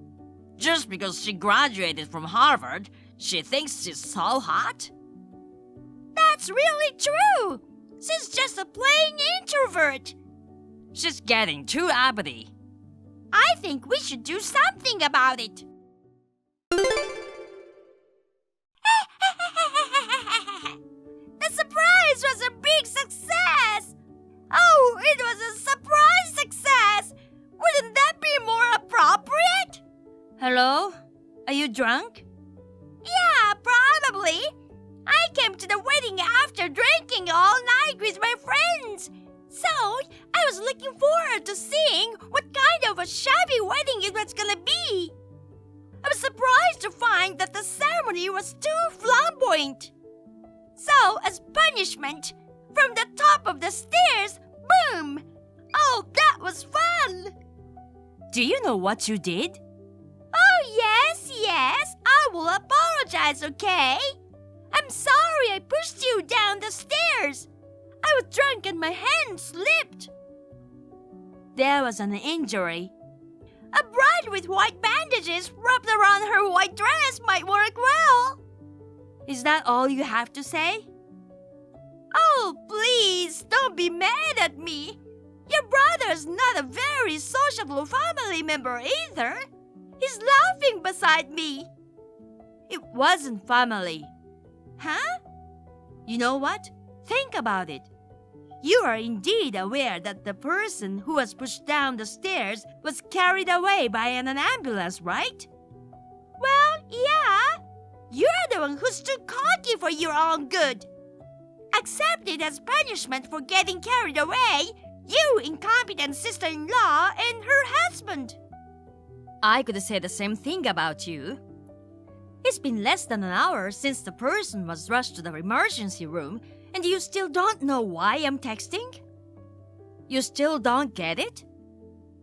S8: Just because she graduated from Harvard, she thinks she's so hot?
S7: That's really true. She's just a plain introvert.
S8: She's getting too uppity.
S7: I think we should do something about it. The surprise was a big success! Oh, it was a surprise success! Wouldn't that be more appropriate?
S8: Hello? Are you drunk?
S7: Yeah, probably. I came to the wedding after drinking all night with my friends. So, I was looking forward to seeing what kind of a shabby wedding it was gonna be. I was surprised to find that the ceremony was too flamboyant. So, as punishment, from the top of the stairs, boom! Oh, that was fun!
S8: Do you know what you did?
S7: Oh, yes, I will apologize, okay? I'm sorry I pushed you down the stairs. I was drunk and my hand slipped.
S8: There was an injury.
S7: A bride with white bandages wrapped around her white dress might work well.
S8: Is that all you have to say?
S7: Oh, please, don't be mad at me. Your brother's not a very sociable family member either. He's laughing beside me.
S8: It wasn't family.
S7: Huh?
S8: You know what? Think about it. You are indeed aware that the person who was pushed down the stairs was carried away by an ambulance, right?
S7: Well, yeah. You're the one who's too cocky for your own good. accept it as punishment for getting carried away. You incompetent sister-in-law and her husband.
S8: I could say the same thing about you. It's been less than an hour since the person was rushed to the emergency room, and you still don't know why I'm texting? You still don't get it?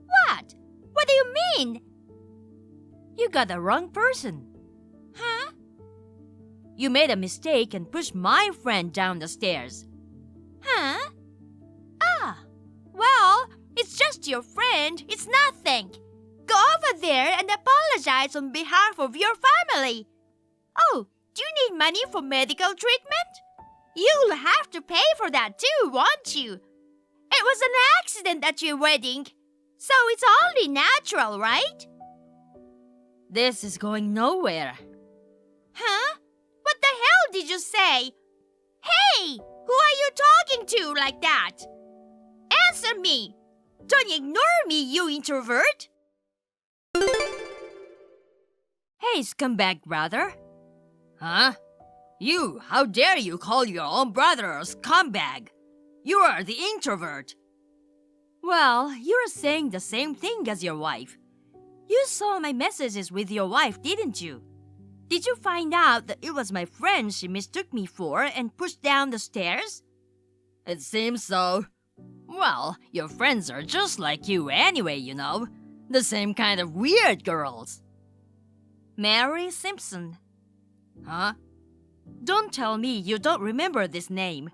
S7: What? What do you mean?
S8: You got the wrong person.
S7: Huh?
S8: You made a mistake and pushed my friend down the stairs.
S7: Huh? Ah, well, it's just your friend. It's nothing. Go over there and apologize on behalf of your family. Oh, do you need money for medical treatment? You'll have to pay for that too, won't you? It was an accident at your wedding, so it's only natural, right?
S8: This is going nowhere.
S7: Huh? What the hell did you say? Hey, who are you talking to like that? Answer me. Don't ignore me, you introvert.
S8: Hey, scumbag brother. Huh? You, how dare you call your own brother a scumbag? You are the introvert. Well, you're saying the same thing as your wife. You saw my messages with your wife, didn't you? Did you find out that it was my friend she mistook me for and pushed down the stairs? It seems so. Well, your friends are just like you anyway, you know. The same kind of weird girls. Mary Simpson. Huh? Don't tell me you don't remember this name.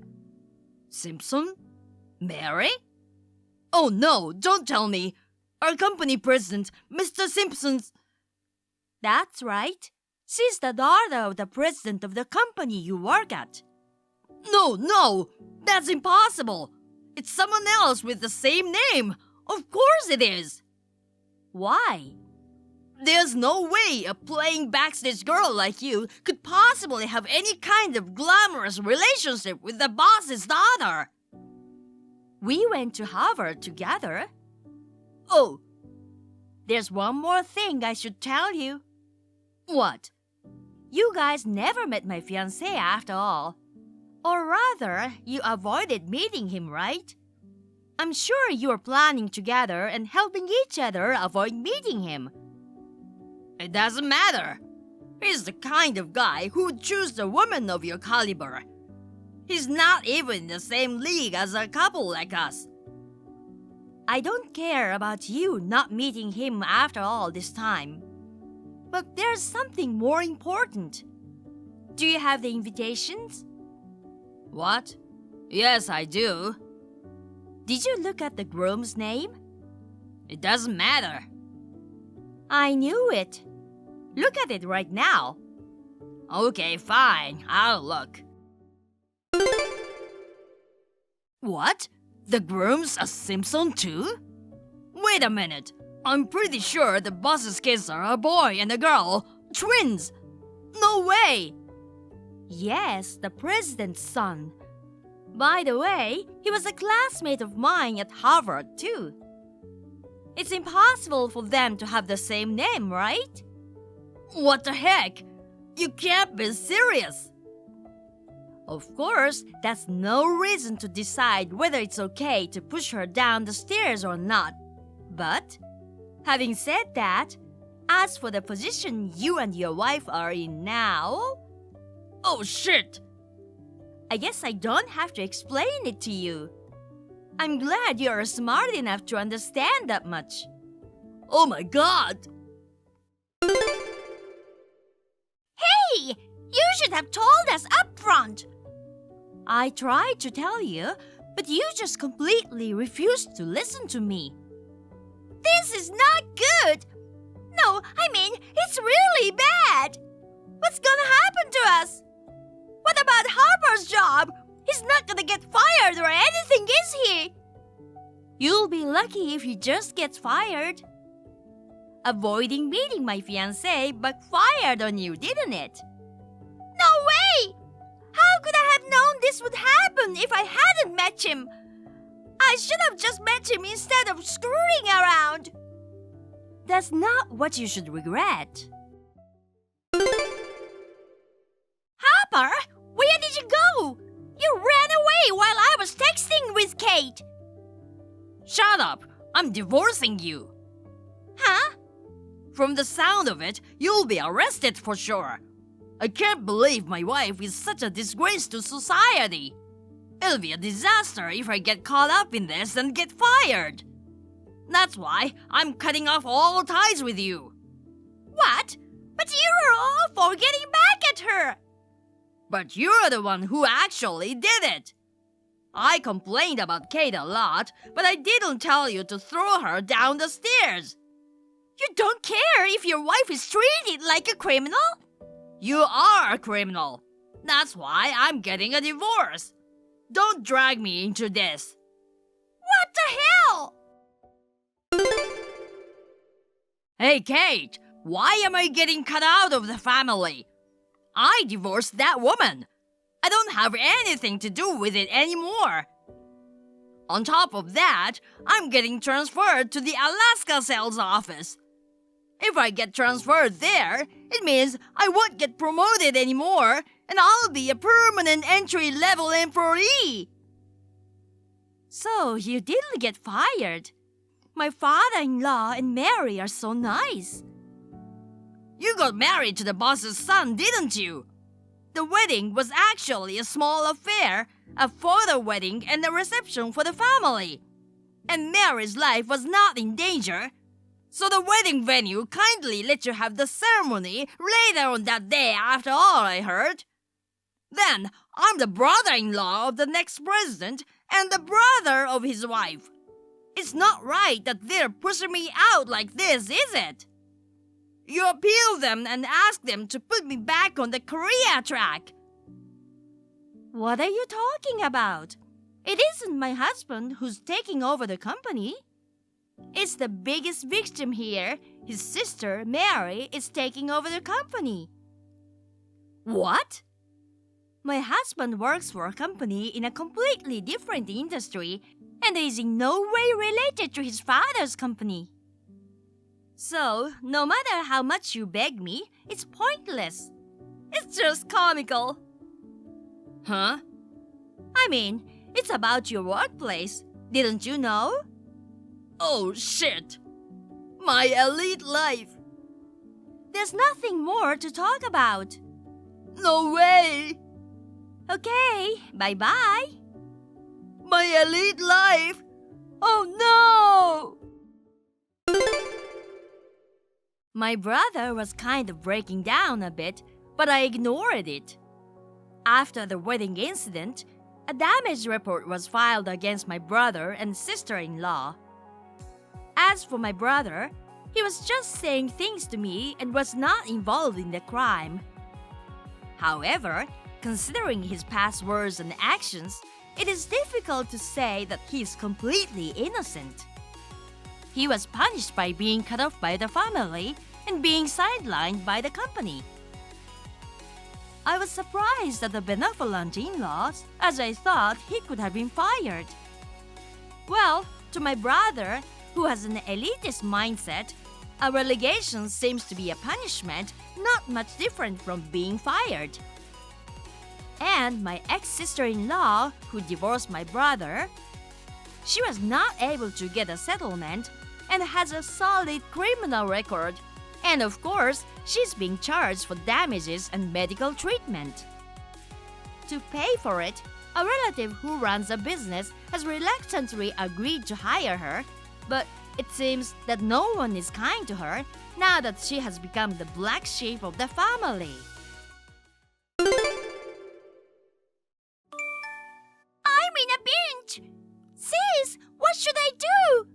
S8: Simpson? Mary? Oh no, don't tell me. Our company president, Mr. Simpson's... That's right. She's the daughter of the president of the company you work at. No, that's impossible. It's someone else with the same name. Of course it is. Why? There's no way a playing backstage girl like you could possibly have any kind of glamorous relationship with the boss's daughter. We went to Harvard together. Oh, there's one more thing I should tell you. What? You guys never met my fiancé after all. Or rather, you avoided meeting him, right? I'm sure you were planning together and helping each other avoid meeting him. It doesn't matter. He's the kind of guy who would choose a woman of your caliber. He's not even in the same league as a couple like us. I don't care about you not meeting him after all this time. But there's something more important. Do you have the invitations? What? Yes, I do. Did you look at the groom's name? It doesn't matter. I knew it. Look at it right now. Okay, fine. I'll look. What? The groom's a Simpson too? Wait a minute. I'm pretty sure the boss's kids are a boy and a girl. Twins. No way. Yes, the president's son. By the way, he was a classmate of mine at Harvard too. It's impossible for them to have the same name, right? What the heck? You can't be serious. Of course, that's no reason to decide whether it's okay to push her down the stairs or not. But, having said that, as for the position you and your wife are in now... Oh shit! I guess I don't have to explain it to you. I'm glad you're smart enough to understand that much. Oh my god!
S7: Hey! You should have told us up front!
S8: I tried to tell you, but you just completely refused to listen to me.
S7: This is not good! No, I mean, it's really bad! What's gonna happen to us? What about Harper's job? He's not gonna get fired or anything, is he?
S8: You'll be lucky if he just gets fired. Avoiding meeting my fiancé backfired on you, didn't it?
S7: No way! How could I have known this would happen if I hadn't met him? I should have just met him instead of screwing around.
S8: That's not what you should regret.
S7: Harper, where did you go? You ran Kate!
S8: Shut up! I'm divorcing you!
S7: Huh?
S8: From the sound of it, you'll be arrested for sure. I can't believe my wife is such a disgrace to society. It'll be a disaster if I get caught up in this and get fired. That's why I'm cutting off all ties with you.
S7: What? But you were all for getting back at her!
S8: But you're the one who actually did it. I complained about Kate a lot, but I didn't tell you to throw her down the stairs.
S7: You don't care if your wife is treated like a criminal?
S8: You are a criminal. That's why I'm getting a divorce. Don't drag me into this.
S7: What the hell?
S8: Hey, Kate, why am I getting cut out of the family? I divorced that woman. I don't have anything to do with it anymore. On top of that, I'm getting transferred to the Alaska sales office. If I get transferred there, it means I won't get promoted anymore, and I'll be a permanent entry-level employee.
S7: So you didn't get fired. My father-in-law and Mary are so nice.
S8: You got married to the boss's son, didn't you? The wedding was actually a small affair, a photo wedding and a reception for the family. And Mary's life was not in danger. So the wedding venue kindly let you have the ceremony later on that day after all, I heard. Then, I'm the brother-in-law of the next president and the brother of his wife. It's not right that they're pushing me out like this, is it? You appeal them and ask them to put me back on the career track.
S7: What are you talking about? It isn't my husband who's taking over the company. It's the biggest victim here. His sister, Mary, is taking over the company.
S8: What?
S7: My husband works for a company in a completely different industry and is in no way related to his father's company. So, no matter how much you beg me, it's pointless. It's just comical.
S8: Huh?
S7: I mean, it's about your workplace. Didn't you know?
S8: Oh, shit. My elite life.
S7: There's nothing more to talk about.
S8: No way.
S7: Okay, bye-bye.
S8: My elite life. Oh, no.
S7: My brother was kind of breaking down a bit, but I ignored it. After the wedding incident, a damage report was filed against my brother and sister-in-law. As for my brother, he was just saying things to me and was not involved in the crime. However, considering his past words and actions, it is difficult to say that he is completely innocent. He was punished by being cut off by the family and being sidelined by the company. I was surprised at the benevolent in-laws, as I thought he could have been fired. Well, to my brother, who has an elitist mindset, a relegation seems to be a punishment not much different from being fired. And my ex-sister-in-law, who divorced my brother, she was not able to get a settlement and has a solid criminal record. And of course, she's being charged for damages and medical treatment. To pay for it, a relative who runs a business has reluctantly agreed to hire her, but it seems that no one is kind to her now that she has become the black sheep of the family. I'm in a pinch! Sis, what should I do?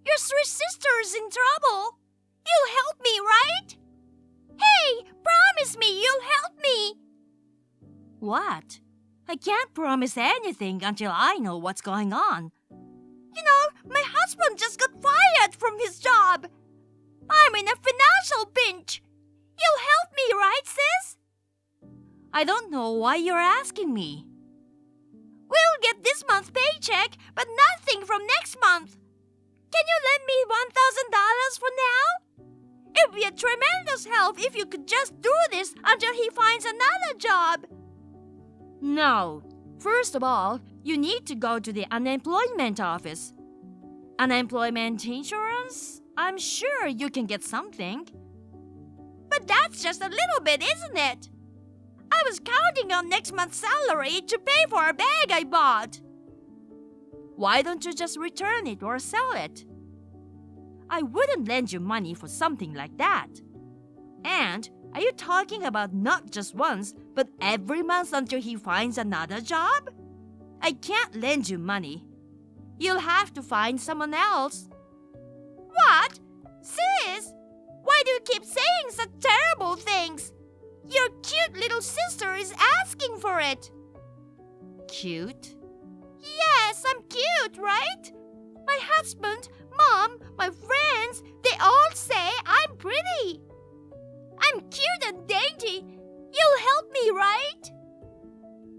S7: Your three sisters in trouble. You'll help me, right? Hey, promise me you'll help me! What? I can't promise anything until I know what's going on. You know, my husband just got fired from his job. I'm in a financial pinch. You'll help me, right, sis? I don't know why you're asking me. We'll get this month's paycheck, but nothing from next month. Can you lend me $1,000 for now? It'd be a tremendous help if you could just do this until he finds another job.
S8: No,
S7: First of all, you need to go to the unemployment office. Unemployment insurance? I'm sure you can get something. But that's just a little bit, isn't it? I was counting on next month's salary to pay for a bag I bought. Why don't you just return it or sell it? I wouldn't lend you money for something like that. And are you talking about not just once, but every month until he finds another job? I can't lend you money. You'll have to find someone else. What? Sis? Why do you keep saying such terrible things? Your cute little sister is asking for it.
S8: Cute?
S7: Yes, I'm cute, right? My husband, mom, my friends, they all say I'm pretty. I'm cute and dainty. You'll help me, right?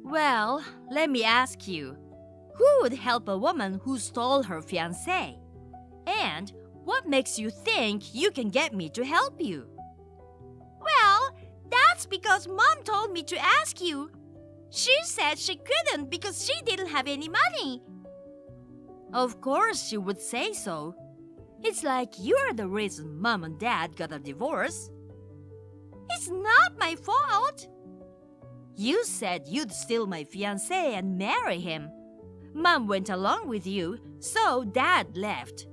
S8: Well, let me ask you. Who would help a woman who stole her fiancé? And what makes you think you can get me to help you?
S7: Well, that's because Mom told me to ask you. She said she couldn't because she didn't have any money.
S8: Of course she would say so. It's like you're the reason Mom and Dad got a divorce.
S7: It's not my fault.
S8: You said you'd steal my fiancé and marry him. Mom went along with you, so Dad left.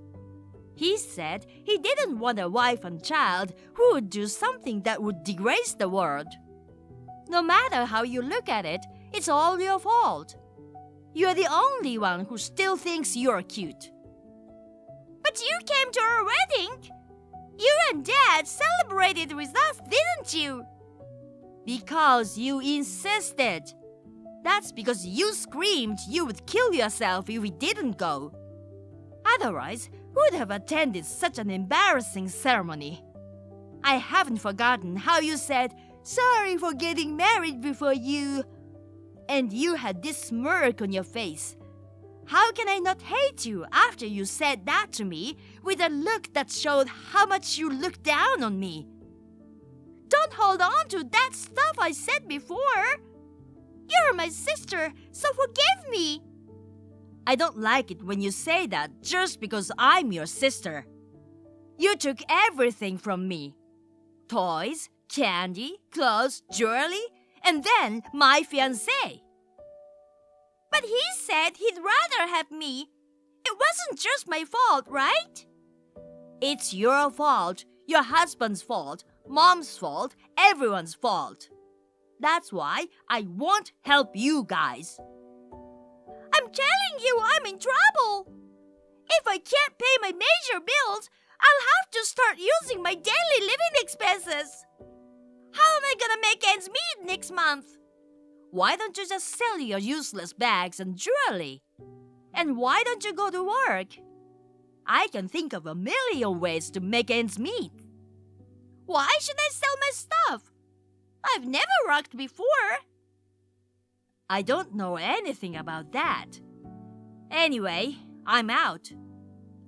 S8: He said he didn't want a wife and child who would do something that would disgrace the world. No matter how you look at it, it's all your fault. You're the only one who still thinks you're cute.
S7: But you came to our wedding. You and Dad celebrated with us, didn't you?
S8: Because you insisted. That's because you screamed you would kill yourself if we didn't go. Otherwise, who would have attended such an embarrassing ceremony? I haven't forgotten how you said, "Sorry for getting married before you." And you had this smirk on your face. How can I not hate you after you said that to me with a look that showed how much you looked down on me?
S7: Don't hold on to that stuff I said before. You're my sister, so forgive me.
S8: I don't like it when you say that just because I'm your sister. You took everything from me. Toys, candy, clothes, jewelry, and then my fiancé.
S7: But he said he'd rather have me. It wasn't just my fault, right?
S8: It's your fault, your husband's fault, Mom's fault, everyone's fault. That's why I won't help you guys.
S7: I'm telling you I'm in trouble. If I can't pay my major bills, I'll have to start using my daily living expenses. How am I gonna make ends meet next month?
S8: Why don't you just sell your useless bags and jewelry? And why don't you go to work? I can think of a million ways to make ends meet.
S7: Why should I sell my stuff? I've never worked before.
S8: I don't know anything about that. Anyway, I'm out.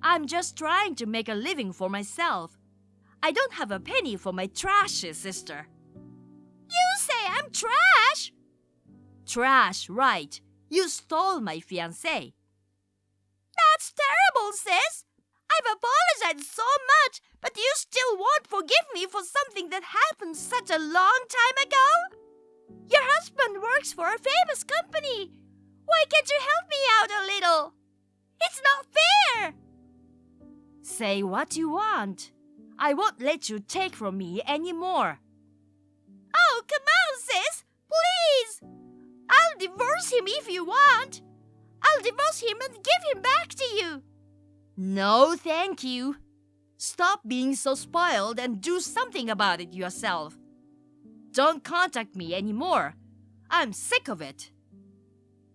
S8: I'm just trying to make a living for myself. I don't have a penny for my trashy sister.
S7: You say I'm trash?
S8: Trash, right. You stole my fiancé.
S7: That's terrible, sis. I've apologized so much, but you still won't forgive me for something that happened such a long time ago? Your husband works for a famous company. Why can't you help me out a little? It's not fair.
S8: Say what you want. I won't let you take from me anymore.
S7: Oh, come on, sis. Please. I'll divorce him if you want. I'll divorce him and give him back to you.
S8: No, thank you. Stop being so spoiled and do something about it yourself. Don't contact me anymore. I'm sick of it.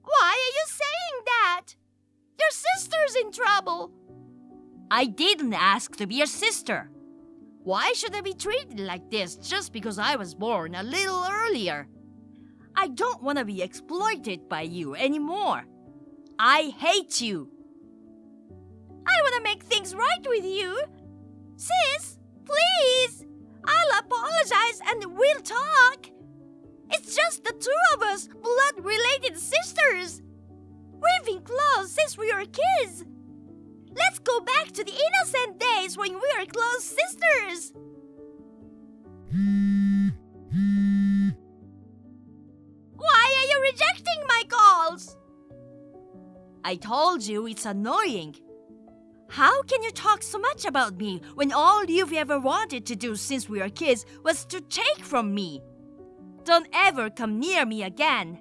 S7: Why are you saying that? Your sister's in trouble.
S8: I didn't ask to be your sister. Why should I be treated like this just because I was born a little earlier? I don't want to be exploited by you anymore. I hate you.
S7: I want to make things right with you. Sis, please. I'll apologize and we'll talk. It's It's just the two of us, blood-related sisters. We've been close since we were kids. Let's go back to the innocent days when we were close sisters. Why are you rejecting my calls? I told you it's annoying. How can you talk so much about me when all you've ever wanted to do since we were kids was to take from me? Don't ever come near me again.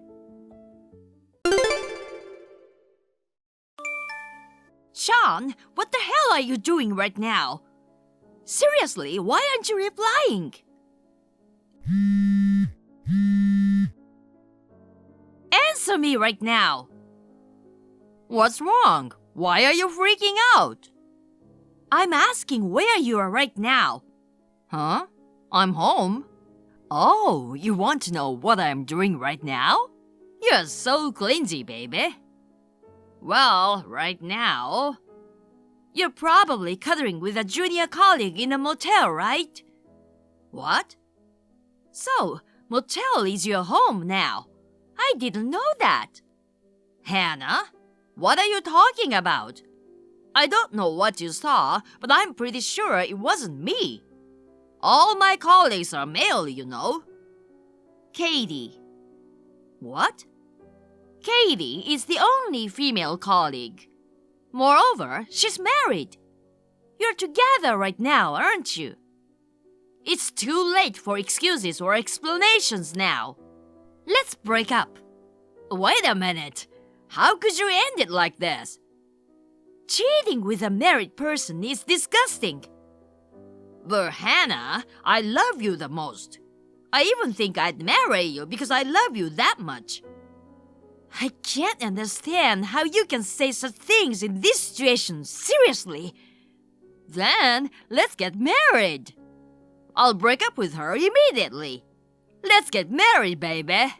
S7: Sean, what the hell are you doing right now? Seriously, why aren't you replying? Answer me right now. What's wrong? Why are you freaking out? I'm asking where you are right now. Huh? I'm home. Oh, you want to know what I'm doing right now? You're so clingy, baby. Well, right now, you're probably cuddling with a junior colleague in a motel, right? What? So, motel is your home now. I didn't know that. Hannah, what are you talking about? I don't know what you saw, but I'm pretty sure it wasn't me. All my colleagues are male, you know. Katie. What? Katie is the only female colleague. Moreover, she's married. You're together right now, aren't you? It's too late for excuses or explanations now. Let's break up. Wait a minute. How could you end it like this? Cheating with a married person is disgusting. But Hannah, I love you the most. I even think I'd marry you because I love you that much. I can't understand how you can say such things in this situation, seriously. Then, let's get married. I'll break up with her immediately. Let's get married, baby.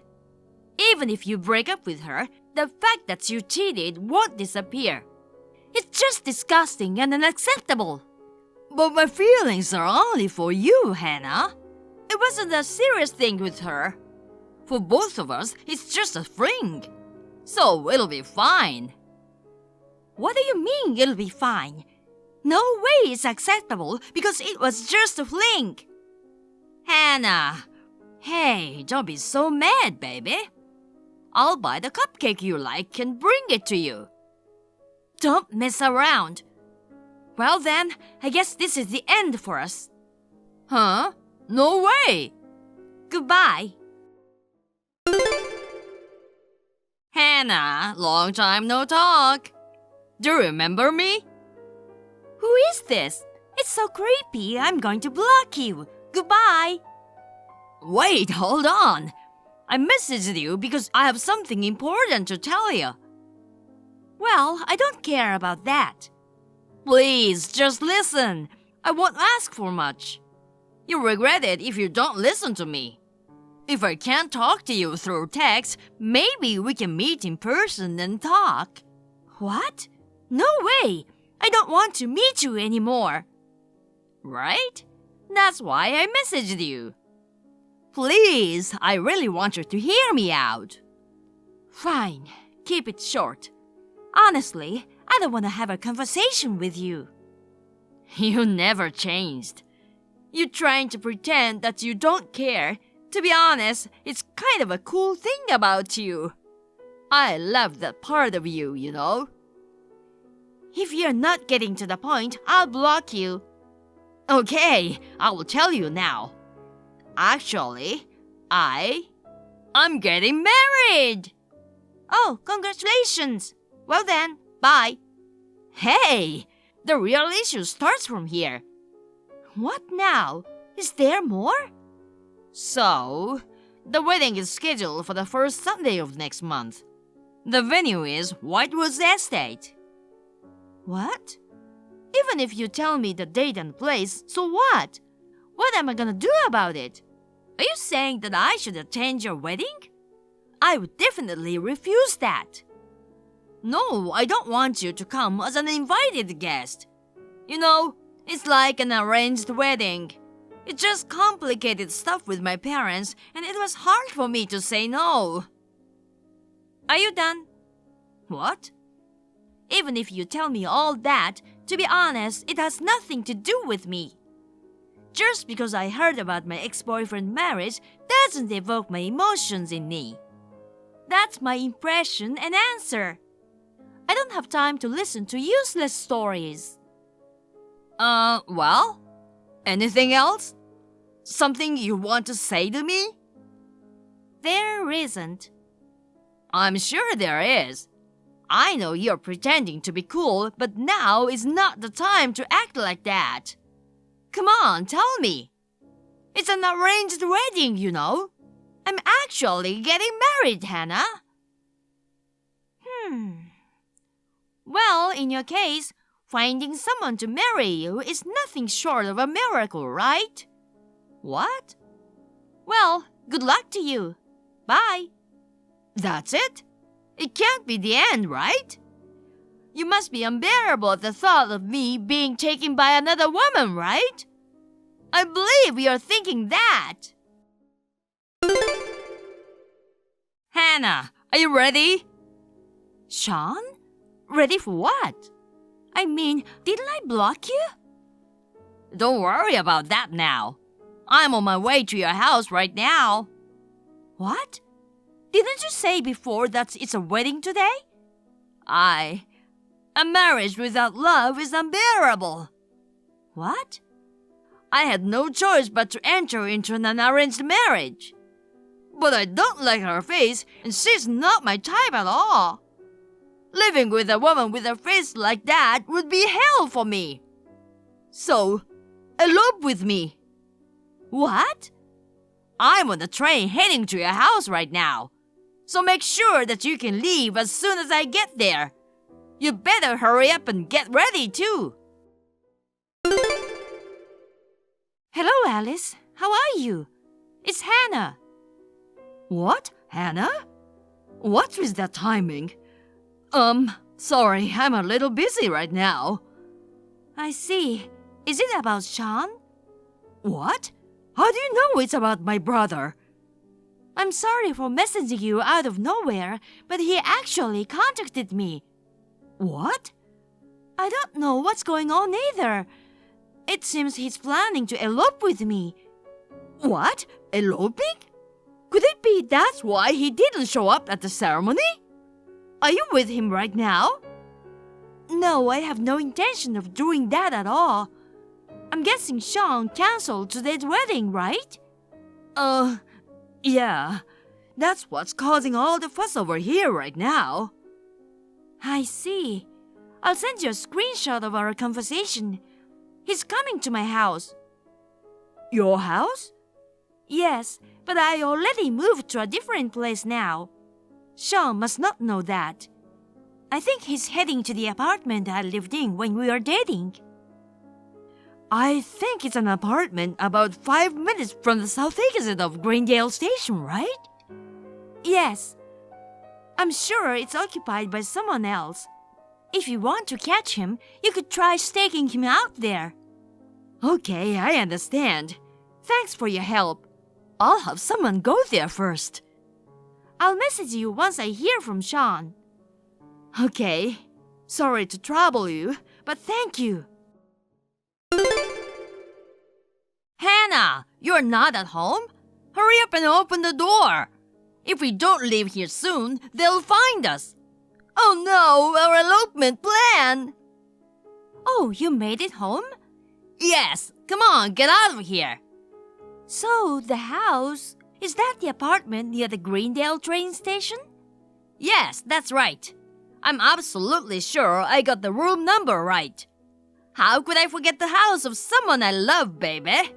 S7: Even if you break up with her, the fact that you cheated won't disappear. It's just disgusting and unacceptable. But my feelings are only for you, Hannah. It wasn't a serious thing with her. For both of us, it's just a fling. So it'll be fine. What do you mean it'll be fine? No way it's acceptable because it was just a fling. Hannah, hey, don't be so mad, baby. I'll buy the cupcake you like and bring it to you. Don't mess around. Well then, I guess this is the end for us. Huh? No way! Goodbye. Hannah, long time no talk. Do you remember me? Who is this? It's so creepy, I'm going to block you. Goodbye. Wait, hold on. I messaged you because I have something important to tell you. Well, I don't care about that. Please, just listen. I won't ask for much. You'll regret it if you don't listen to me. If I can't talk to you through text, maybe we can meet in person and talk. What? No way! I don't want to meet you anymore. Right? That's why I messaged you. Please, I really want you to hear me out. Fine, keep it short. Honestly, I don't want to have a conversation with you. You never changed. You're trying to pretend that you don't care. To be honest, it's kind of a cool thing about you. I love that part of you, you know. If you're not getting to the point, I'll block you. Okay, I will tell you now. Actually, I'm getting married. Oh, congratulations. Well then, bye. Hey, the real issue starts from here. What now? Is there more? So, the wedding is scheduled for the first Sunday of next month. The venue is Whitewoods Estate. What? Even if you tell me the date and place, so what? What am I gonna do about it? Are you saying that I should attend your wedding? I would definitely refuse that. No, I don't want you to come as an invited guest. You know, it's like an arranged wedding.
S8: It's just complicated stuff with my parents, and it was hard for me to say no.
S7: Are you done?
S8: What?
S7: Even if you tell me all that, to be honest, it has nothing to do with me. Just because I heard about my ex-boyfriend's marriage doesn't evoke my emotions in me. That's my impression and answer. I don't have time to listen to useless stories.
S8: Well? Anything else? Something you want to say to me?
S7: There isn't.
S8: I'm sure there is. I know you're pretending to be cool, but now is not the time to act like that. Come on, tell me. It's an arranged wedding, you know. I'm actually getting married, Hannah.
S7: Well, in your case, finding someone to marry you is nothing short of a miracle, right?
S8: What?
S7: Well, good luck to you. Bye.
S8: That's it? It can't be the end, right? You must be unbearable at the thought of me being taken by another woman, right? I believe you're thinking that. Hannah, are you ready?
S7: Sean? Ready for what? I mean, didn't I block you?
S8: Don't worry about that now. I'm on my way to your house right now.
S7: What? Didn't you say before that it's a wedding today?
S8: A marriage without love is unbearable.
S7: What?
S8: I had no choice but to enter into an arranged marriage. But I don't like her face, and she's not my type at all. Living with a woman with a face like that would be hell for me. So, elope with me.
S7: What?
S8: I'm on the train heading to your house right now. So make sure that you can leave as soon as I get there. You better hurry up and get ready too.
S7: Hello, Alice. How are you? It's Hannah.
S8: What? Hannah? What with that timing? Sorry, I'm a little busy right now.
S7: I see. Is it about Sean?
S8: What? How do you know it's about my brother?
S7: I'm sorry for messaging you out of nowhere, but he actually contacted me.
S8: What?
S7: I don't know what's going on either. It seems he's planning to elope with me.
S8: What? Eloping? Could it be that's why he didn't show up at the ceremony? Are you with him right now?
S7: No, I have no intention of doing that at all. I'm guessing Sean canceled today's wedding, right?
S8: Yeah. That's what's causing all the fuss over here right now.
S7: I see. I'll send you a screenshot of our conversation. He's coming to my house.
S8: Your house?
S7: Yes, but I already moved to a different place now. Sean must not know that. I think he's heading to the apartment I lived in when we were dating.
S8: I think it's an apartment about 5 minutes from the south exit of Greendale Station, right?
S7: Yes. I'm sure it's occupied by someone else. If you want to catch him, you could try staking him out there.
S8: Okay, I understand. Thanks for your help. I'll have someone go there first.
S7: I'll message you once I hear from Sean.
S8: Okay. Sorry to trouble you, but thank you. Hannah, you're not at home? Hurry up and open the door. If we don't leave here soon, they'll find us. Oh no, our elopement plan!
S7: Oh, you made it home?
S8: Yes, come on, get out of here.
S7: So, the house, is that the apartment near the Greendale train station?
S8: Yes, that's right. I'm absolutely sure I got the room number right. How could I forget the house of someone I love, baby?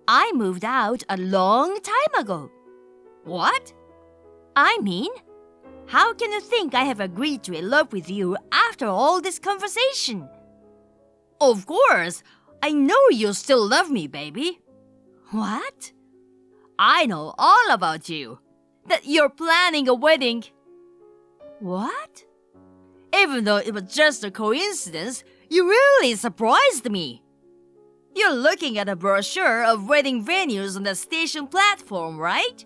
S7: I moved out a long time ago.
S8: What?
S7: I mean, how can you think I have agreed to elope with you after all this conversation?
S8: Of course, I know you still love me, baby.
S7: What?
S8: I know all about you. That you're planning a wedding.
S7: What?
S8: Even though it was just a coincidence, you really surprised me.
S7: You're looking at a brochure of wedding venues on the station platform, right?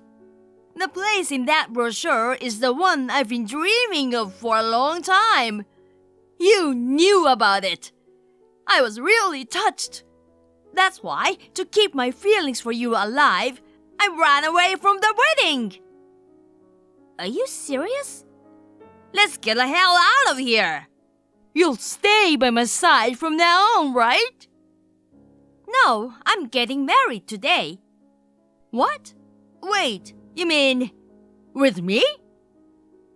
S7: The place in that brochure is the one I've been dreaming of for a long time. You knew about it. I was really touched. That's why, to keep my feelings for you alive, I ran away from the wedding. Are you serious? Let's get the hell out of here. You'll stay by my side from now on, right? No, I'm getting married today. What? Wait, you mean with me?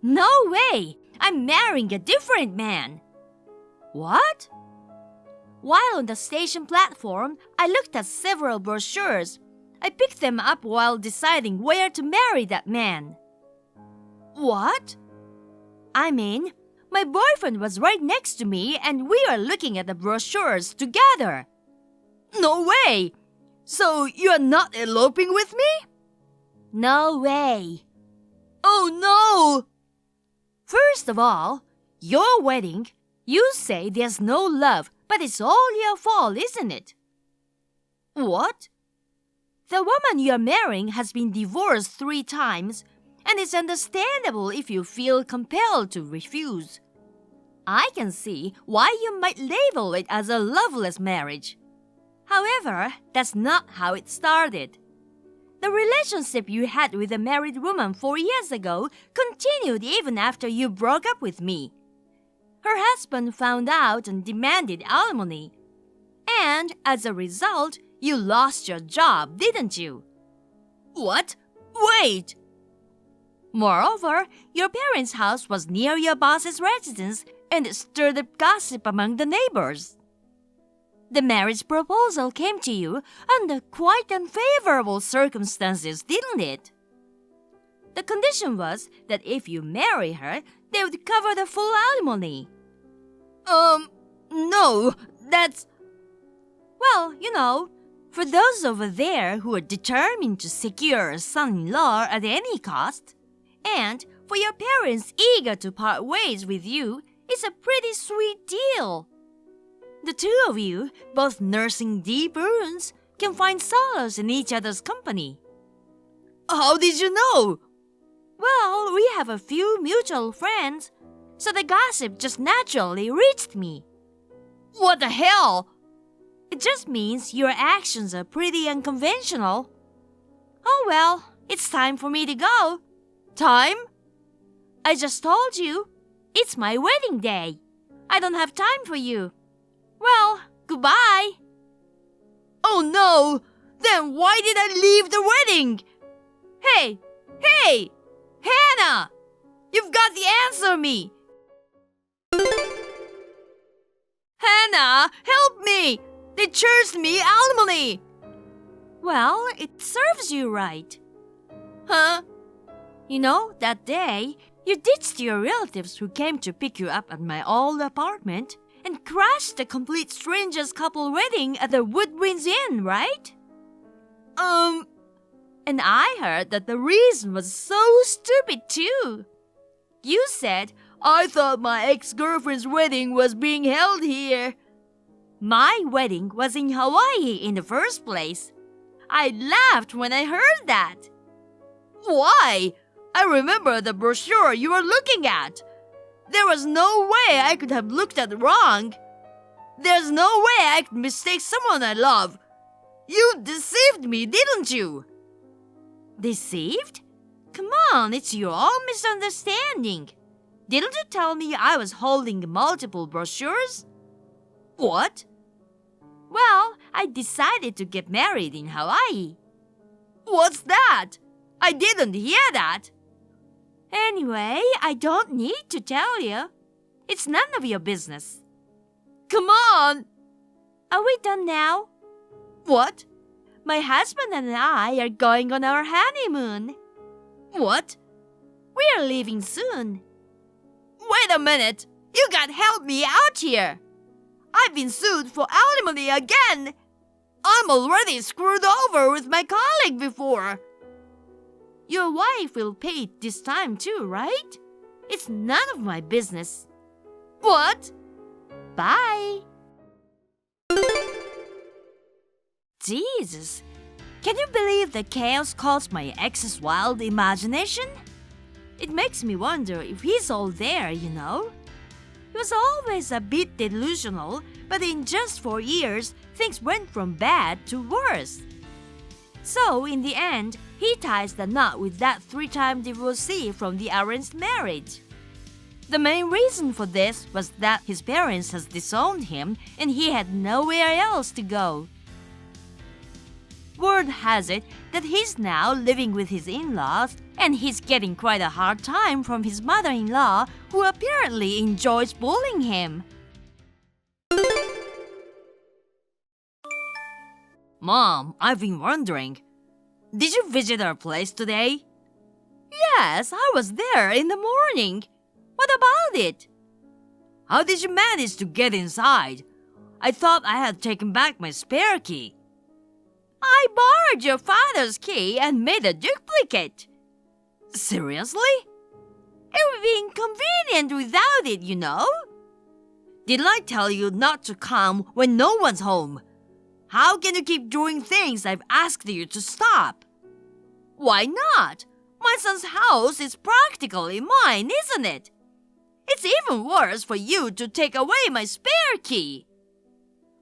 S7: No way! I'm marrying a different man. What? While on the station platform, I looked at several brochures. I picked them up while deciding where to marry that man. What? I mean, my boyfriend was right next to me and we were looking at the brochures together. No way! So you're not eloping with me? No way. Oh no! First of all, your wedding, you say there's no love, but it's all your fault, isn't it? What? The woman you're marrying has been divorced 3 times, and it's understandable if you feel compelled to refuse. I can see why you might label it as a loveless marriage. However, that's not how it started. The relationship you had with a married woman 4 years ago continued even after you broke up with me. Her husband found out and demanded alimony. And as a result, you lost your job, didn't you? What? Wait! Moreover, your parents' house was near your boss's residence and it stirred up gossip among the neighbors. The marriage proposal came to you under quite unfavorable circumstances, didn't it? The condition was that if you marry her, they would cover the full alimony. No, that's... Well, you know, for those over there who are determined to secure a son-in-law at any cost, and for your parents eager to part ways with you, it's a pretty sweet deal. The two of you, both nursing deep wounds, can find solace in each other's company. How did you know? Well, we have a few mutual friends, so the gossip just naturally reached me. What the hell? It just means your actions are pretty unconventional. Oh well, it's time for me to go. Time? I just told you. It's my wedding day. I don't have time for you. Well, goodbye. Oh no! Then why did I leave the wedding? Hey! Hannah! You've got to answer me! Hannah, help me! They charged me alimony! Well, it serves you right. Huh? You know, that day, you ditched your relatives who came to pick you up at my old apartment and crashed a complete strangers couple wedding at the Woodwinds Inn, right? And I heard that the reason was so stupid too. You said, I thought my ex-girlfriend's wedding was being held here. My wedding was in Hawaii in the first place. I laughed when I heard that. Why? I remember the brochure you were looking at. There was no way I could have looked at it wrong. There's no way I could mistake someone I love. You deceived me, didn't you? Deceived? Come on, it's your own misunderstanding. Didn't you tell me I was holding multiple brochures? What? Well, I decided to get married in Hawaii. What's that? I didn't hear that. Anyway, I don't need to tell you. It's none of your business. Come on! Are we done now? What? My husband and I are going on our honeymoon. What? We are leaving soon. Wait a minute! You gotta help me out here! I've been sued for alimony again! I'm already screwed over with my colleague before. Your wife will pay it this time too, right? It's none of my business. What? Bye! Jesus, can you believe the chaos caused my ex's wild imagination? It makes me wonder if he's all there, you know? He was always a bit delusional, but in just 4 years, things went from bad to worse. So, in the end, he ties the knot with that 3-time divorcee from the arranged marriage. The main reason for this was that his parents had disowned him and he had nowhere else to go. Word has it that he's now living with his in-laws and he's getting quite a hard time from his mother-in-law who apparently enjoys bullying him.
S8: Mom, I've been wondering. Did you visit our place today?
S7: Yes, I was there in the morning. What about it?
S8: How did you manage to get inside? I thought I had taken back my spare key.
S7: I borrowed your father's key and made a duplicate.
S8: Seriously?
S7: It would be inconvenient without it, you know.
S8: Didn't I tell you not to come when no one's home? How can you keep doing things I've asked you to stop?
S7: Why not? My son's house is practically mine, isn't it? It's even worse for you to take away my spare key.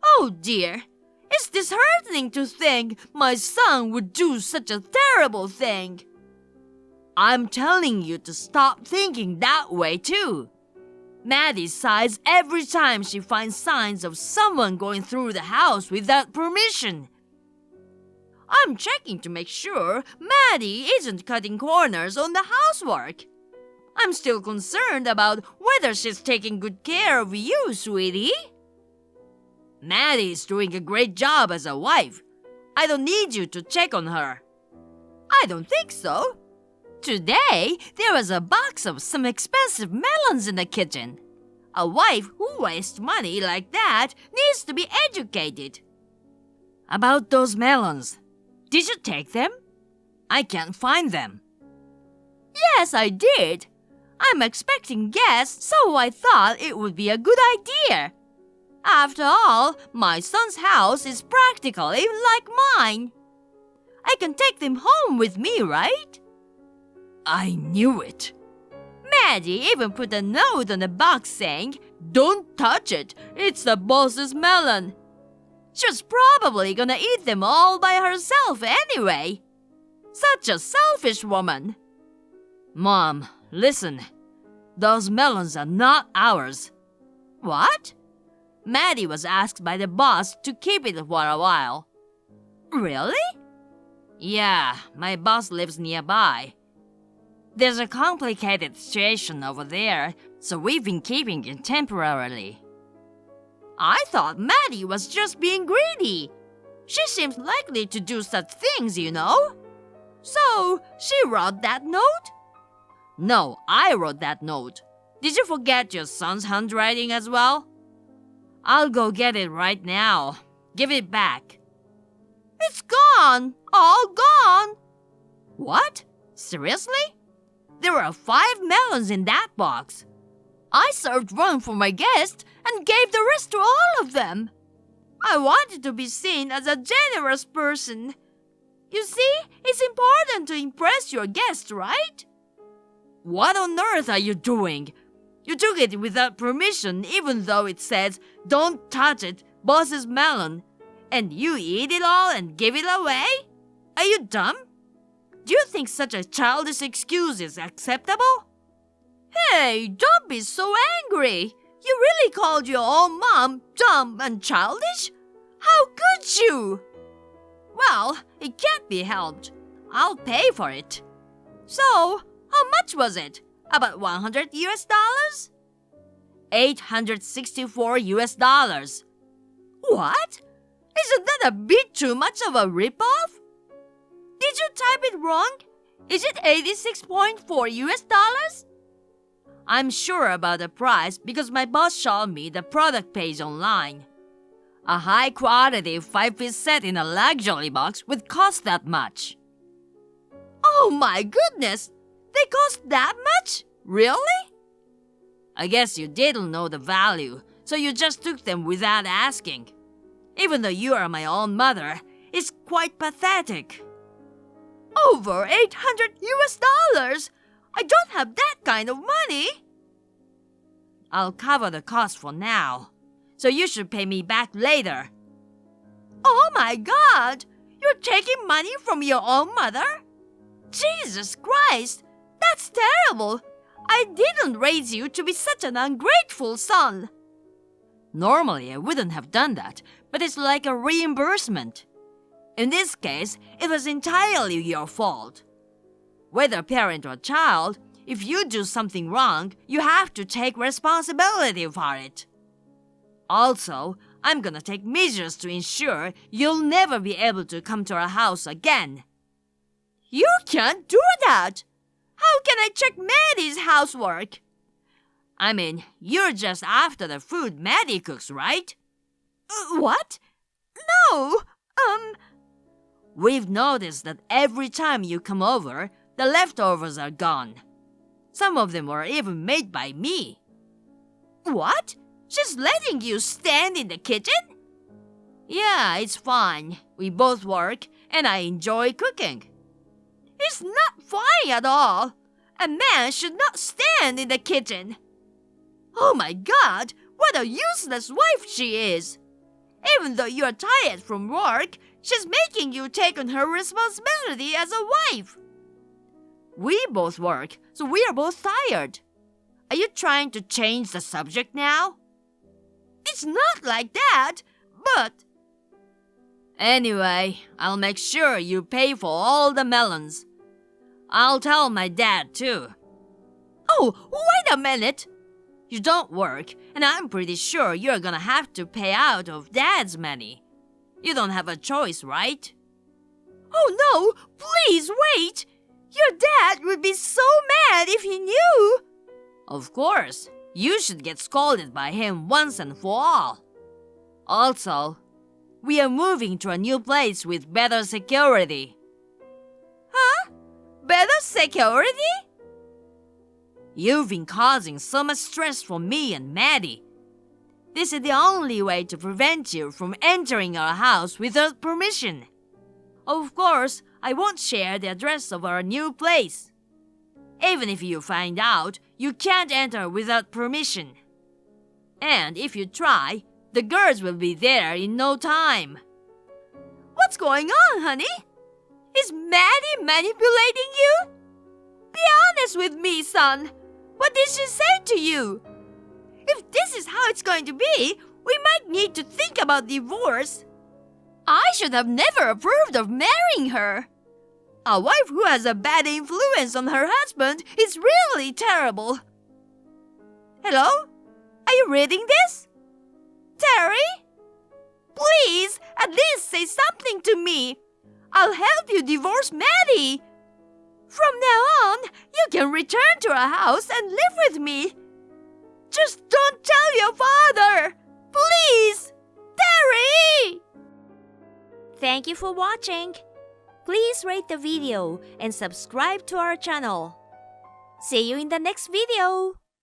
S7: Oh dear, it's disheartening to think my son would do such a terrible thing.
S8: I'm telling you to stop thinking that way too. Maddie sighs every time she finds signs of someone going through the house without permission.
S7: I'm checking to make sure Maddie isn't cutting corners on the housework. I'm still concerned about whether she's taking good care of you, sweetie.
S8: Maddie is doing a great job as a wife. I don't need you to check on her.
S7: I don't think so. Today, there was a box of some expensive melons in the kitchen. A wife who wastes money like that needs to be educated.
S8: About those melons,
S7: did you take them?
S8: I can't find them.
S7: Yes, I did. I'm expecting guests, so I thought it would be a good idea. After all, my son's house is practically like mine. I can take them home with me, right?
S8: I knew it.
S7: Maddie even put a note on the box saying, "Don't touch it, it's the boss's melon." She was probably gonna eat them all by herself anyway. Such a selfish woman.
S8: Mom, listen. Those melons are not ours.
S7: What?
S8: Maddie was asked by the boss to keep it for a while.
S7: Really?
S8: Yeah, my boss lives nearby. There's a complicated situation over there, so we've been keeping it temporarily.
S7: I thought Maddie was just being greedy. She seems likely to do such things, you know. So, she wrote that note?
S8: No, I wrote that note. Did you forget your son's handwriting as well? I'll go get it right now. Give it back.
S7: It's gone. All gone.
S8: What? Seriously? There were 5 melons in that box.
S7: I served one for my guest and gave the rest to all of them. I wanted to be seen as a generous person. You see, it's important to impress your guests, right?
S8: What on earth are you doing? You took it without permission even though it says, "Don't touch it, boss's melon." And you eat it all and give it away? Are you dumb? Do you think such a childish excuse is acceptable?
S7: Hey, don't be so angry. You really called your own mom dumb and childish? How could you? Well, it can't be helped. I'll pay for it. So, how much was it? About $100 US?
S8: $864 US.
S7: What? Isn't that a bit too much of a ripoff? Did you type it wrong? Is it $86.4 US?
S8: I'm sure about the price because my boss showed me the product page online. A high-quality 5-piece set in a luxury box would cost that much.
S7: Oh my goodness! They cost that much? Really?
S8: I guess you didn't know the value, so you just took them without asking. Even though you are my own mother, It's quite pathetic. Over $800. I don't have that kind of money. I'll cover the cost for now, so you should pay me back later. Oh my God! You're taking money from your own mother? Jesus Christ! That's terrible! I didn't raise you to be such an ungrateful son. Normally, I wouldn't have done that, but it's like a reimbursement. In this case, it was entirely your fault. Whether parent or child, if you do something wrong, you have to take responsibility for it. Also, I'm gonna take measures to ensure you'll never be able to come to our house again. You can't do that! How can I check Maddie's housework? I mean, you're just after the food Maddie cooks, right? What? No, We've noticed that every time you come over, the leftovers are gone. Some of them were even made by me. What? She's letting you stand in the kitchen? Yeah, it's fine. We both work, and I enjoy cooking. It's not fine at all. A man should not stand in the kitchen. Oh my God, what a useless wife she is. Even though you're tired from work, she's making you take on her responsibility as a wife. We both work, so we are both tired. Are you trying to change the subject now? It's not like that, but... Anyway, I'll make sure you pay for all the melons. I'll tell my dad too. Oh, wait a minute! You don't work, and I'm pretty sure you're gonna have to pay out of Dad's money. You don't have a choice, right? Oh no! Please wait! Your dad would be so mad if he knew! Of course. You should get scolded by him once and for all. Also, we are moving to a new place with better security. Huh? Better security? You've been causing so much stress for me and Maddie. This is the only way to prevent you from entering our house without permission. Of course, I won't share the address of our new place. Even if you find out, you can't enter without permission. And if you try, the girls will be there in no time. What's going on, honey? Is Maddie manipulating you? Be honest with me, son. What did she say to you? If this is how it's going to be, we might need to think about divorce. I should have never approved of marrying her. A wife who has a bad influence on her husband is really terrible. Hello? Are you reading this? Terry? Please, at least say something to me. I'll help you divorce Maddie. From now on, you can return to our house and live with me. Just don't tell your father. Please! Terry!
S7: Thank you for watching. Please rate the video and subscribe to our channel. See you in the next video.